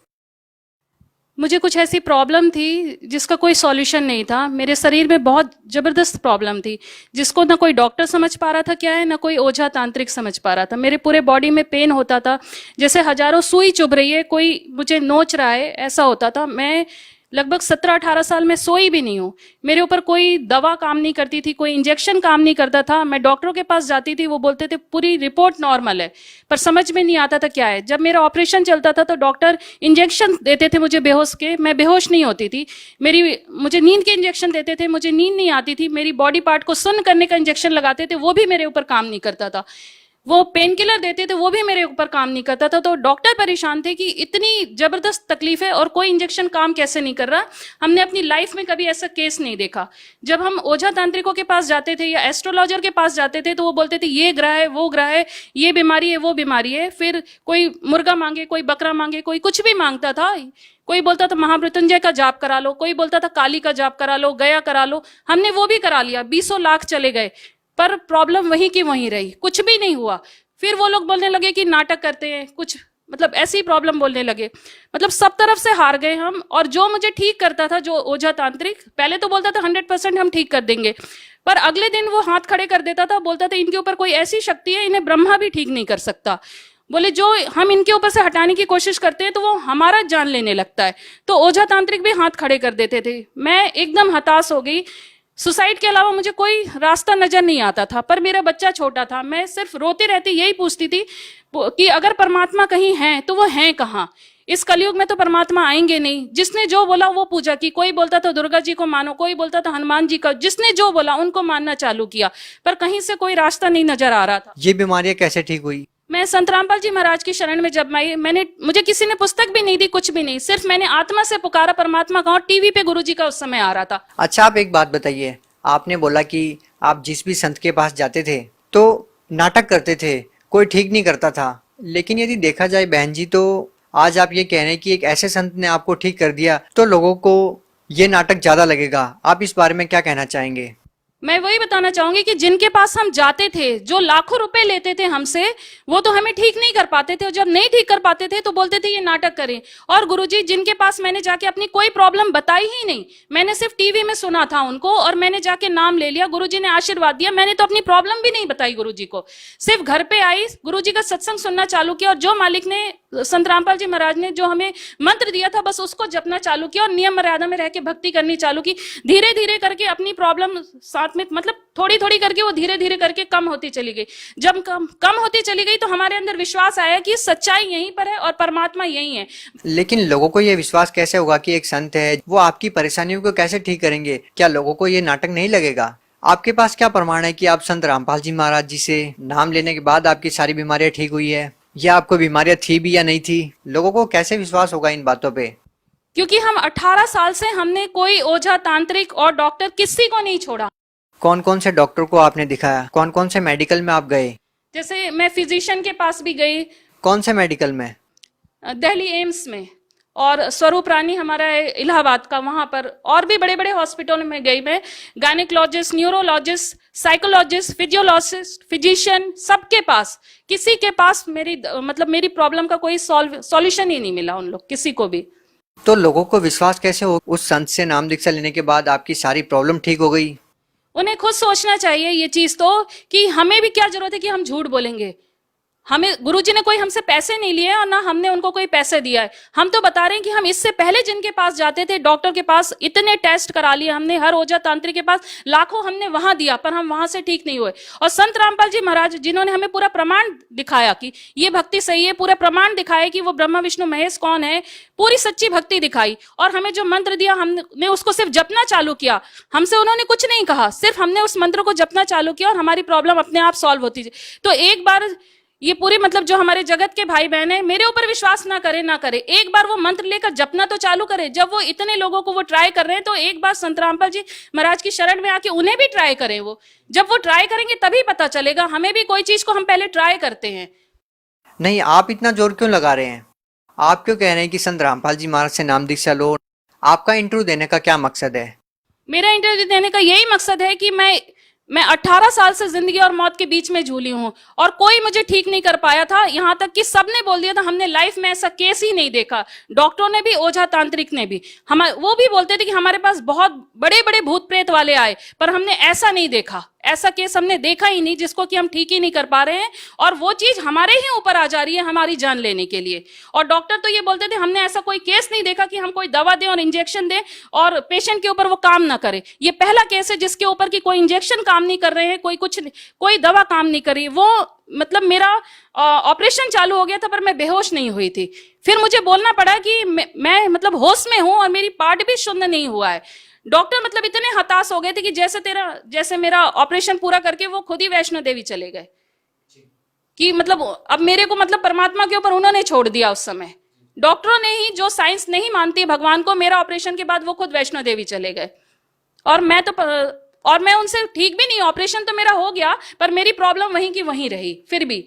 मुझे कुछ ऐसी प्रॉब्लम थी जिसका कोई सॉल्यूशन नहीं था। मेरे शरीर में बहुत ज़बरदस्त प्रॉब्लम थी जिसको ना कोई डॉक्टर समझ पा रहा था क्या है, ना कोई ओझा तांत्रिक समझ पा रहा था। मेरे पूरे बॉडी में पेन होता था, जैसे हजारों सुई चुभ रही है, कोई मुझे नोच रहा है, ऐसा होता था। मैं लगभग 17-18 साल में सोई भी नहीं हूँ। मेरे ऊपर कोई दवा काम नहीं करती थी, कोई इंजेक्शन काम नहीं करता था। मैं डॉक्टरों के पास जाती थी, वो बोलते थे पूरी रिपोर्ट नॉर्मल है, पर समझ में नहीं आता था क्या है। जब मेरा ऑपरेशन चलता था तो डॉक्टर इंजेक्शन देते थे मुझे बेहोश के, मैं बेहोश नहीं होती थी। मुझे नींद के इंजेक्शन देते थे, मुझे नींद नहीं आती थी। मेरी बॉडी पार्ट को सुन्न करने का इंजेक्शन लगाते थे, वो भी मेरे ऊपर काम नहीं करता था। वो पेन किलर देते थे, वो भी मेरे ऊपर काम नहीं करता था। तो डॉक्टर परेशान थे कि इतनी जबरदस्त तकलीफ है और कोई इंजेक्शन काम कैसे नहीं कर रहा। हमने अपनी लाइफ में कभी ऐसा केस नहीं देखा। जब हम ओझा तांत्रिकों के पास जाते थे या एस्ट्रोलॉजर के पास जाते थे तो वो बोलते थे ये ग्रह है, वो ग्रह है, ये बीमारी है, वो बीमारी है। फिर कोई मुर्गा मांगे, कोई बकरा मांगे, कोई कुछ भी मांगता था। कोई बोलता था महामृत्युंजय का जाप करा लो, कोई बोलता था काली का जाप करा लो, गया करा लो। हमने वो भी करा लिया, 20 लाख चले गए, पर प्रॉब्लम वहीं की वहीं रही, कुछ भी नहीं हुआ। फिर वो लोग बोलने लगे कि नाटक करते हैं कुछ, मतलब ऐसी प्रॉब्लम बोलने लगे। मतलब सब तरफ से हार गए हम। और जो मुझे ठीक करता था, जो ओझा तांत्रिक, पहले तो बोलता था 100% हम ठीक कर देंगे, पर अगले दिन वो हाथ खड़े कर देता था, बोलता था इनके ऊपर कोई ऐसी शक्ति है, इन्हें ब्रह्मा भी ठीक नहीं कर सकता। बोले जो हम इनके ऊपर से हटाने की कोशिश करते हैं तो वो हमारा जान लेने लगता है। तो ओझा तांत्रिक भी हाथ खड़े कर देते थे। मैं एकदम हताश हो गई। सुसाइड के अलावा मुझे कोई रास्ता नजर नहीं आता था, पर मेरा बच्चा छोटा था। मैं सिर्फ रोती रहती, यही पूछती थी कि अगर परमात्मा कहीं है तो वो है कहाँ। इस कलयुग में तो परमात्मा आएंगे नहीं। जिसने जो बोला वो पूजा की। कोई बोलता था दुर्गा जी को मानो, कोई बोलता था हनुमान जी का। जिसने जो बोला उनको मानना चालू किया, पर कहीं से कोई रास्ता नहीं नजर आ रहा था। ये बीमारियां कैसे ठीक हुई? मैं संत रामपाल जी महाराज की शरण में जब आई, मुझे किसी ने पुस्तक भी नहीं दी, कुछ भी नहीं। सिर्फ मैंने आत्मा से पुकारा परमात्मा का, और टीवी पे गुरुजी का उस समय आ रहा था। अच्छा, आप एक बात बताइए, आपने बोला कि आप जिस भी संत के पास जाते थे तो नाटक करते थे, कोई ठीक नहीं करता था। लेकिन यदि देखा जाए बहन जी, तो आज आप ये कह रहे हैं कि एक ऐसे संत ने आपको ठीक कर दिया, तो लोगों को ये नाटक ज्यादा लगेगा। आप इस बारे में क्या कहना चाहेंगे? मैं वही बताना चाहूंगी कि जिनके पास हम जाते थे, जो लाखों रुपए लेते थे हमसे, वो तो हमें ठीक नहीं कर पाते थे। और जब नहीं ठीक कर पाते थे तो बोलते थे ये नाटक करें। और गुरुजी जिनके पास मैंने जाके अपनी कोई प्रॉब्लम बताई ही नहीं, मैंने सिर्फ टीवी में सुना था उनको, और मैंने जाके नाम ले लिया, गुरुजी ने आशीर्वाद दिया। मैंने तो अपनी प्रॉब्लम भी नहीं बताई गुरुजी को, सिर्फ घर पे आई, गुरुजी का सत्संग सुनना चालू किया, और जो मालिक ने, संत रामपाल जी महाराज ने जो हमें मंत्र दिया था, बस उसको जपना चालू किया और नियम मर्यादा में रह के भक्ति करनी चालू की। धीरे धीरे करके अपनी प्रॉब्लम साथ में, मतलब थोड़ी थोड़ी करके वो धीरे धीरे करके कम होती चली गई। जब कम होती चली गई तो हमारे अंदर विश्वास आया कि सच्चाई यहीं पर है और परमात्मा यहीं है। लेकिन लोगों को ये विश्वास कैसे होगा कि एक संत है, वो आपकी परेशानियों को कैसे ठीक करेंगे? क्या लोगों को ये नाटक नहीं लगेगा? आपके पास क्या प्रमाण है कि आप संत रामपाल जी महाराज जी से नाम लेने के बाद आपकी सारी बीमारियां ठीक हुई है, या आपको बीमारियां थी भी या नहीं थी? लोगों को कैसे विश्वास होगा इन बातों पे? क्योंकि हम 18 साल से हमने कोई ओझा तांत्रिक और डॉक्टर किसी को नहीं छोड़ा। कौन कौन से डॉक्टर को आपने दिखाया? कौन कौन से मेडिकल में आप गए? जैसे मैं फिजिशियन के पास भी गई। कौन से मेडिकल में? दिल्ली एम्स में, और स्वरूप रानी हमारा है इलाहाबाद का, वहां पर, और भी बड़े बड़े हॉस्पिटल में गई मैं। Gynaecologist, neurologist, psychologist, physiologist, physician, सबके पास, किसी के पास मेरी प्रॉब्लम का कोई सॉल्यूशन ही नहीं मिला उन लोग, किसी को भी। तो लोगों को विश्वास कैसे हो उस संत से नाम दीक्षा लेने के बाद आपकी सारी प्रॉब्लम ठीक हो गई? उन्हें खुद सोचना चाहिए ये चीज तो, कि हमें भी क्या जरूरत है कि हम झूठ बोलेंगे। हमें गुरुजी ने कोई हमसे पैसे नहीं लिए और ना हमने उनको कोई पैसे दिया है। हम तो बता रहे हैं कि हम इससे पहले जिनके पास जाते थे, डॉक्टर के पास, इतने टेस्ट करा लिए हमने, हर ओझा तांत्रिक के पास लाखों हमने वहां दिया, पर हम वहां से ठीक नहीं हुए। और संत रामपाल जी महाराज जिन्होंने हमें पूरा प्रमाण दिखाया कि ये भक्ति सही है, पूरा प्रमाण दिखाया कि वो ब्रह्मा विष्णु महेश कौन है, पूरी सच्ची भक्ति दिखाई, और हमें जो मंत्र दिया हमने उसको सिर्फ जपना चालू किया। हमसे उन्होंने कुछ नहीं कहा, सिर्फ हमने उस मंत्र को जपना चालू किया और हमारी प्रॉब्लम अपने आप सॉल्व होती। तो एक बार ये पूरे, मतलब जो हमारे जगत के भाई बहन है, मेरे ऊपर विश्वास ना करे, एक बार वो मंत्र लेकर जपना तो चालू करे। जब वो इतने लोगों को वो ट्राई कर रहे हैं, तो एक बार संत रामपाल जी महाराज की शरण में आके उन्हें भी ट्राई करें। वो जब वो ट्राई करेंगे तभी पता चलेगा। हमें भी कोई चीज को हम पहले ट्राई करते हैं। नहीं, आप इतना जोर क्यों लगा रहे हैं? आप क्यों कह रहे हैं कि संत रामपाल जी महाराज से नाम दीक्षा लो? आपका इंटरव्यू देने का क्या मकसद है? मेरा इंटरव्यू देने का यही मकसद है कि मैं 18 साल से जिंदगी और मौत के बीच में झूली हूं और कोई मुझे ठीक नहीं कर पाया था। यहां तक कि सबने बोल दिया था, हमने लाइफ में ऐसा केस ही नहीं देखा। डॉक्टरों ने भी, ओझा तांत्रिक ने भी, वो भी बोलते थे कि हमारे पास बहुत बड़े बड़े भूत प्रेत वाले आए, पर हमने ऐसा नहीं देखा, ऐसा केस हमने देखा ही नहीं जिसको कि हम ठीक ही नहीं कर पा रहे हैं। और वो चीज हमारे ही ऊपर आ जा रही है हमारी जान लेने के लिए। और डॉक्टर तो ये बोलते थे, हमने ऐसा कोई केस नहीं देखा कि हम कोई दवा दें और इंजेक्शन दें और पेशेंट के ऊपर वो काम ना करे। ये पहला केस है जिसके ऊपर की कोई इंजेक्शन काम नहीं कर रहे हैं, कोई दवा काम नहीं कर रही। वो मतलब मेरा ऑपरेशन चालू हो गया था पर मैं बेहोश नहीं हुई थी। फिर मुझे बोलना पड़ा कि मैं मतलब होश में हूं और मेरी पार्ट भी शुद्ध नहीं हुआ है। डॉक्टर मतलब इतने हताश हो गए थे कि जैसे मेरा ऑपरेशन पूरा करके वो खुद ही वैष्णो देवी चले गए कि मतलब अब मेरे को मतलब परमात्मा के ऊपर उन्होंने छोड़ दिया। उस समय डॉक्टरों ने ही, जो साइंस नहीं मानती भगवान को, मेरा ऑपरेशन के बाद वो खुद वैष्णो देवी चले गए। और मैं उनसे ठीक भी नहीं, ऑपरेशन तो मेरा हो गया पर मेरी प्रॉब्लम वहीं की वहीं रही। फिर भी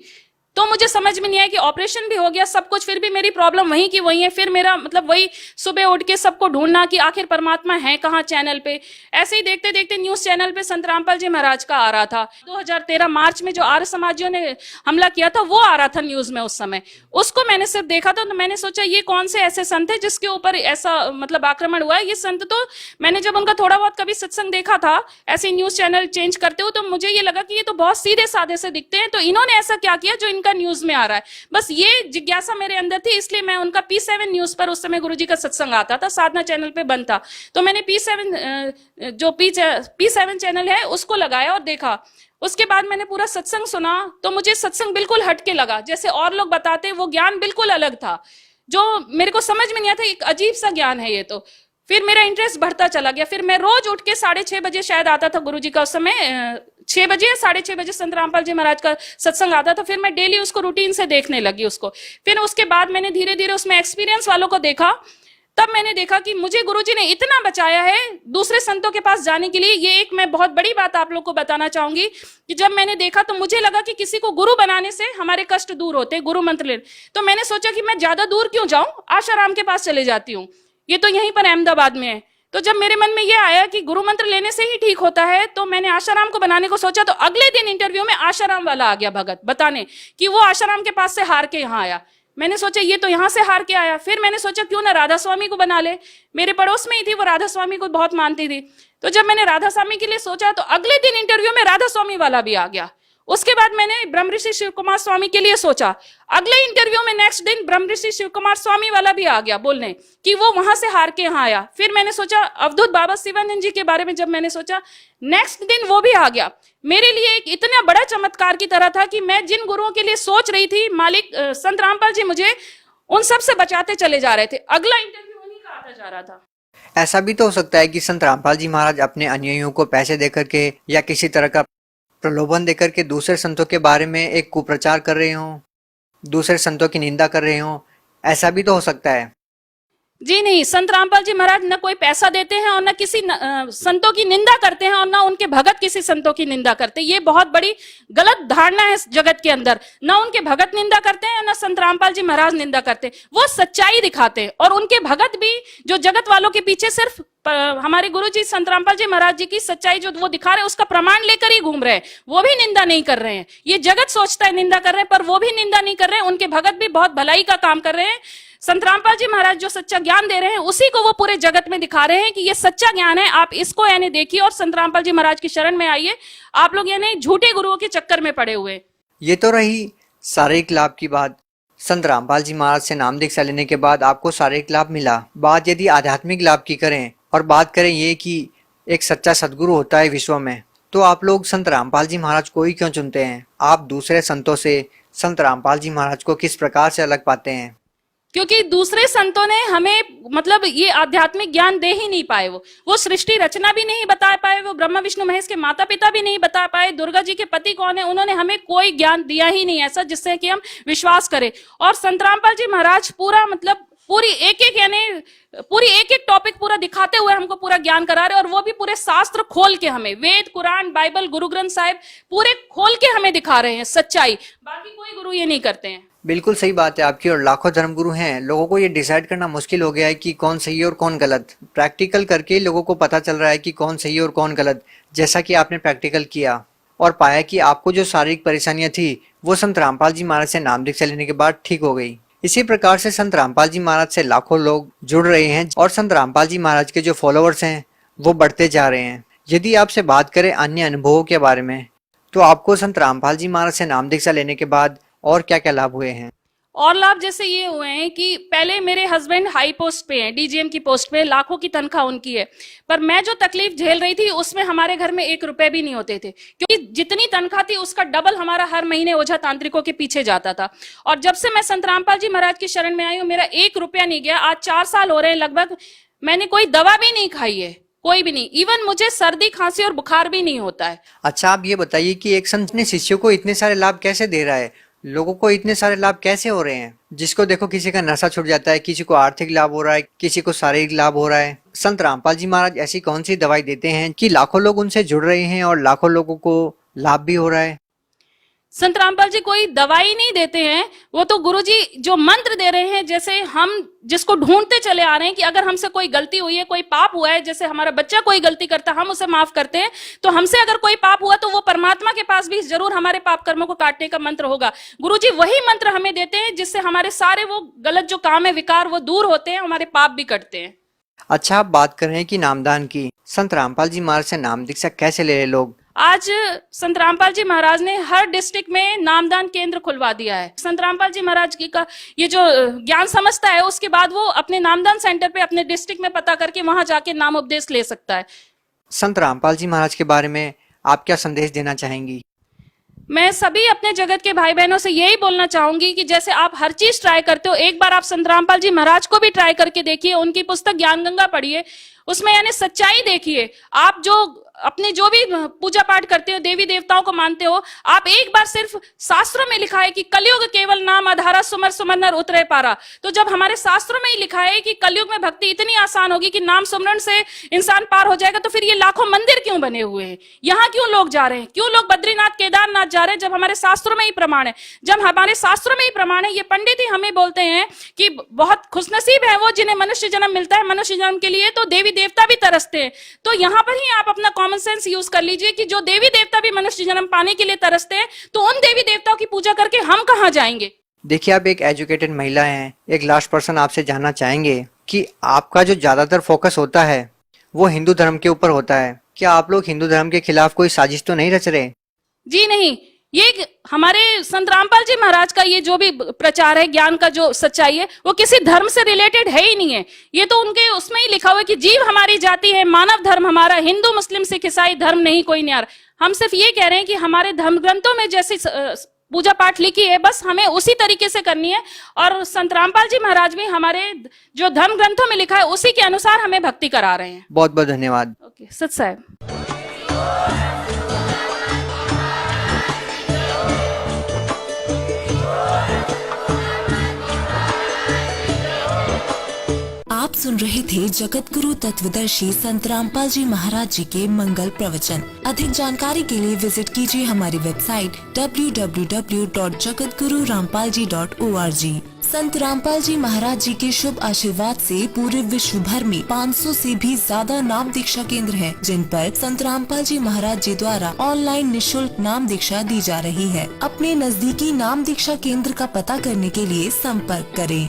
तो मुझे समझ में नहीं आया कि ऑपरेशन भी हो गया सब कुछ, फिर भी मेरी प्रॉब्लम वहीं की वहीं है। फिर मेरा मतलब वही सुबह उठ के सबको ढूंढना कि आखिर परमात्मा है कहाँ चैनल पे। ऐसे ही देखते देखते न्यूज चैनल पे संत रामपाल जी महाराज का आ रहा था। 2013 मार्च में जो आर्य समाजियों ने हमला किया था वो आ रहा था न्यूज में उस समय। उसको मैंने सिर्फ देखा था तो मैंने सोचा ये कौन से ऐसे संत है जिसके ऊपर ऐसा मतलब आक्रमण हुआ है। ये संत तो मैंने जब उनका थोड़ा बहुत कभी सत्संग देखा था ऐसे न्यूज चैनल चेंज करते हुए, तो मुझे ये लगा कि ये तो बहुत सीधे साधे से दिखते हैं, तो इन्होंने ऐसा क्या किया जो का न्यूज में आ रहा है। बस ये जिज्ञासा मेरे अंदर थी, इसलिए मैं उनका P7 न्यूज पर उस समय गुरुजी का सत्संग आता था, साधना चैनल पे बंद था, तो मैंने P7 चैनल है उसको लगाया और देखा। उसके बाद मैंने पूरा सत्संग सुना तो मुझे सत्संग बिल्कुल हटके लगा। जैसे और लोग बताते वो ज्ञान बिल्कुल अलग था जो मेरे को समझ में नहीं आता। एक अजीब सा ज्ञान है ये तो। फिर मेरा इंटरेस्ट बढ़ता चला गया। फिर मैं रोज उठ के 6:30 बजे शायद आता था गुरुजी का, उस समय 6 बजे या 6:30 बजे संत रामपाल जी महाराज का सत्संग आता था। फिर मैं डेली उसको रूटीन से देखने लगी उसको। फिर उसके बाद मैंने धीरे धीरे उसमें एक्सपीरियंस वालों को देखा। तब मैंने देखा कि मुझे गुरुजी ने इतना बचाया है दूसरे संतों के पास जाने के लिए। ये एक मैं बहुत बड़ी बात आप लोग को बताना चाहूंगी कि जब मैंने देखा तो मुझे लगा कि किसी को गुरु बनाने से हमारे कष्ट दूर होते, गुरु मंत्र ले। तो मैंने सोचा कि मैं ज्यादा दूर क्यों जाऊं, आशाराम के पास चले जाती हूँ, ये तो यहीं पर अहमदाबाद में है। तो जब मेरे मन में ये आया कि गुरु मंत्र लेने से ही ठीक होता है तो मैंने आशाराम को बनाने को सोचा। तो अगले दिन इंटरव्यू में आशाराम वाला आ गया भगत बताने कि वो आशाराम के पास से हार के यहाँ आया। मैंने सोचा ये तो यहाँ से हार के आया। फिर मैंने सोचा क्यों ना राधा स्वामी को बना ले, मेरे पड़ोस में ही थी वो, राधा स्वामी को बहुत मानती थी। तो जब मैंने राधा स्वामी के लिए सोचा तो अगले दिन इंटरव्यू में राधा स्वामी वाला भी आ गया। उसके बाद मैंने ब्रह्म ऋषि शिव कुमार स्वामी के लिए सोचा। अगले इंटरव्यू में नेक्स्ट दिन ब्रह्म ऋषि शिव कुमार स्वामी वाला भी आ गया बोलने कि वो वहां से हार के यहाँ आया। फिर मैंने सोचा अवधूत बाबा शिवानंद जी के बारे में जब मैंने सोचा, नेक्स्ट दिन वो भी आ गया। मेरे लिए एक इतना बड़ा चमत्कार की तरह था कि मैं जिन गुरुओं के लिए सोच रही थी, मालिक संत रामपाल जी मुझे उन सब से बचाते चले जा रहे थे। अगला इंटरव्यू उन्हीं का आता जा रहा था। ऐसा भी तो हो सकता है कि संत रामपाल जी महाराज अपने अनुयायियों को पैसे देकर के या किसी तरह का प्रलोभन देकर के दूसरे संतों के बारे में एक कुप्रचार कर रहे हों, दूसरे संतों की निंदा कर रहे हों। ऐसा भी तो हो सकता है। जी नहीं, संत रामपाल जी महाराज न कोई पैसा देते हैं और न किसी संतों की निंदा करते हैं और न उनके भगत किसी संतों की निंदा करते। ये बहुत बड़ी गलत धारणा है इस जगत के अंदर। न उनके भगत निंदा करते हैं न संत रामपाल जी महाराज निंदा करते। वो सच्चाई दिखाते हैं और उनके भगत भी जो जगत वालों के पीछे सिर्फ हमारे गुरु जी संत रामपाल जी महाराज जी की सच्चाई जो वो दिखा रहे हैं उसका प्रमाण लेकर ही घूम रहे हैं। वो भी निंदा नहीं कर रहे हैं। ये जगत सोचता है निंदा कर रहे हैं पर वो भी निंदा नहीं कर रहे हैं। उनके भगत भी बहुत भलाई का काम कर रहे हैं। संत रामपाल जी महाराज जो सच्चा ज्ञान दे रहे हैं उसी को वो पूरे जगत में दिखा रहे हैं कि ये सच्चा ज्ञान है, आप इसको यानी देखिए और संत रामपाल जी महाराज की शरण में आइए। आप लोग यानी झूठे गुरुओं के चक्कर में पड़े हुए। ये तो रही शारीरिक लाभ की बात। संत रामपाल जी महाराज से नाम दीक्षा लेने के बाद आपको शारीरिक लाभ मिला। बात यदि आध्यात्मिक लाभ की करें और बात करें ये कि एक सच्चा सदगुरु होता है विश्व में, तो आप लोग संत रामपाल जी महाराज को ही क्यों चुनते हैं? आप दूसरे संतों से संत रामपाल जी महाराज को किस प्रकार से अलग पाते हैं? क्योंकि दूसरे संतों ने हमें मतलब ये आध्यात्मिक ज्ञान दे ही नहीं पाए। वो सृष्टि रचना भी नहीं बता पाए, वो ब्रह्मा विष्णु महेश के माता पिता भी नहीं बता पाए, दुर्गा जी के पति कौन है, उन्होंने हमें कोई ज्ञान दिया ही नहीं ऐसा जिससे कि हम विश्वास करें। और संत रामपाल जी महाराज पूरा मतलब पूरी एक एक टॉपिक पूरा दिखाते हुए हमको पूरा ज्ञान करा रहे, और वो भी पूरे शास्त्र खोल के हमें, वेद कुरान बाइबल गुरु ग्रंथ साहिब पूरे खोल के हमें दिखा रहे हैं सच्चाई। बाकी कोई गुरु ये नहीं करते हैं। बिल्कुल सही बात है आपकी। और लाखों धर्मगुरु हैं, लोगों को ये डिसाइड करना मुश्किल हो गया है कि कौन सही है और कौन गलत। प्रैक्टिकल करके लोगों को पता चल रहा है कि कौन सही है और कौन गलत। जैसा कि आपने प्रैक्टिकल किया और पाया कि आपको जो शारीरिक परेशानियां थी वो संत रामपाल जी महाराज से नाम दीक्षा लेने के बाद ठीक हो गई। इसी प्रकार से संत रामपाल जी महाराज से लाखों लोग जुड़ रहे हैं और संत रामपाल जी महाराज के जो फॉलोअर्स हैं वो बढ़ते जा रहे हैं। यदि आपसे बात करें अन्य अनुभवों के बारे में, तो आपको संत रामपाल जी महाराज से नाम दीक्षा लेने के बाद और क्या क्या लाभ हुए हैं? और लाभ जैसे ये हुए हैं कि पहले मेरे हस्बैंड हाई पोस्ट पे हैं, डीजीएम की पोस्ट पे, लाखों की तनख्वाह उनकी है, पर मैं जो तकलीफ झेल रही थी उसमें हमारे घर में 1 रुपए भी नहीं होते थे, क्योंकि जितनी तनख्वाह थी उसका डबल हमारा हर महीने ओझा तांत्रिकों के पीछे जाता था। और जब से मैं संत रामपाल जी महाराज की शरण में आई हूँ, मेरा 1 रुपया नहीं गया। आज 4 साल हो रहे हैं लगभग, मैंने कोई दवा भी नहीं खाई है, कोई भी नहीं। इवन मुझे सर्दी खांसी और बुखार भी नहीं होता है। अच्छा, आप ये बताइए कि एक संत ने शिष्यों को इतने सारे लाभ कैसे दे रहा है? लोगों को इतने सारे लाभ कैसे हो रहे हैं? जिसको देखो किसी का नशा छूट जाता है, किसी को आर्थिक लाभ हो रहा है, किसी को शारीरिक लाभ हो रहा है। संत रामपाल जी महाराज ऐसी कौन सी दवाई देते हैं कि लाखों लोग उनसे जुड़ रहे हैं और लाखों लोगों को लाभ भी हो रहा है? संत रामपाल जी कोई दवाई नहीं देते हैं, वो तो गुरुजी जो मंत्र दे रहे हैं, जैसे हम जिसको ढूंढते चले आ रहे हैं कि अगर हमसे कोई गलती हुई है, कोई पाप हुआ है, जैसे हमारा बच्चा कोई गलती करता है हम उसे माफ करते हैं, तो हमसे अगर कोई पाप हुआ तो वो परमात्मा के पास भी जरूर हमारे पाप कर्मों को काटने का मंत्र होगा। गुरुजी वही मंत्र हमें देते हैं जिससे हमारे सारे वो गलत जो काम है, विकार, वो दूर होते हैं, हमारे पाप भी कटते हैं। अच्छा, आप बात कर रहे हैं कि नामदान की। संत रामपाल जी महाराज से नाम दीक्षा कैसे ले रहे लोग? आज संत रामपाल जी महाराज ने हर डिस्ट्रिक्ट में नामदान केंद्र खुलवा दिया है। संत रामपाल जी महाराज की का ये जो ज्ञान समझता है, उसके बाद वो अपने नामदान सेंटर पे अपने डिस्ट्रिक्ट में पता करके वहां जाके नाम उपदेश ले सकता है। संत रामपाल जी महाराज के बारे में आप क्या संदेश देना चाहेंगी? मैं सभी अपने जगत के भाई बहनों से यही बोलना चाहूंगी कि जैसे आप हर चीज ट्राई करते हो, एक बार आप संत रामपाल जी महाराज को भी ट्राई करके देखिए। उनकी पुस्तक ज्ञान गंगा पढ़िए, उसमें यानी सच्चाई देखिए। आप जो अपने जो भी पूजा पाठ करते हो, देवी देवताओं को मानते हो, आप एक बार सिर्फ शास्त्रों में लिखा है कि कलयुग केवल नाम आधारा, सुमर सुमर नर उतरे पारा। तो जब हमारे शास्त्रों में ही लिखा है कि कलयुग में भक्ति इतनी आसान होगी कि नाम सुमरन से इंसान पार हो जाएगा, तो फिर ये लाखों मंदिर क्यों बने हुए हैं? यहाँ क्यों लोग जा रहे हैं? क्यों लोग बद्रीनाथ केदारनाथ जा रहे हैं, जब हमारे शास्त्रों में ही प्रमाण है? जब हमारे शास्त्रों में ही प्रमाण है, ये पंडित ही हमें बोलते हैं कि बहुत खुशनसीब है वो जिन्हें मनुष्य जन्म मिलता है। मनुष्य जन्म के लिए तो देवी देवता भी तरसते हैं। तो यहाँ पर ही आप अपना कॉमन सेंस यूज कर लीजिए कि जो देवी देवता भी मनुष्य जन्म पाने के लिए तरसते हैं, तो उन देवी देवताओं की पूजा करके हम कहां जाएंगे? देखिए, आप एक एजुकेटेड महिला हैं। एक लास्ट पर्सन आपसे जानना चाहेंगे कि आपका जो ज्यादातर फोकस होता है वो हिंदू धर्म के ऊपर होता है। क्या आप लोग हिंदू धर्म के खिलाफ कोई साजिश तो नहीं रच रहे? जी नहीं, ये हमारे संत रामपाल जी महाराज का ये जो भी प्रचार है, ज्ञान का जो सच्चाई है, वो किसी धर्म से रिलेटेड है ही नहीं है। ये तो उनके उसमें ही लिखा हुआ है कि जीव हमारी जाति है, मानव धर्म हमारा, हिंदू मुस्लिम सिख ईसाई धर्म नहीं कोई न्यारा। हम सिर्फ ये कह रहे हैं कि हमारे धर्म ग्रंथों में जैसी पूजा पाठ लिखी है, बस हमें उसी तरीके से करनी है। और संत रामपाल जी महाराज भी हमारे जो धर्म ग्रंथों में लिखा है उसी के अनुसार हमें भक्ति करा रहे हैं। बहुत बहुत धन्यवाद। ओके, सत साहब। आप सुन रहे थे जगत गुरु तत्वदर्शी संत रामपाल जी महाराज जी के मंगल प्रवचन। अधिक जानकारी के लिए विजिट कीजिए हमारी वेबसाइट www.jagatgururampalji.org। संत रामपाल जी महाराज जी के शुभ आशीर्वाद से पूरे विश्व भर में 500 से भी ज्यादा नाम दीक्षा केंद्र हैं, जिन पर संत रामपाल जी महाराज जी द्वारा ऑनलाइन निशुल्क नाम दीक्षा दी जा रही है। अपने नजदीकी नाम दीक्षा केंद्र का पता करने के लिए संपर्क करें।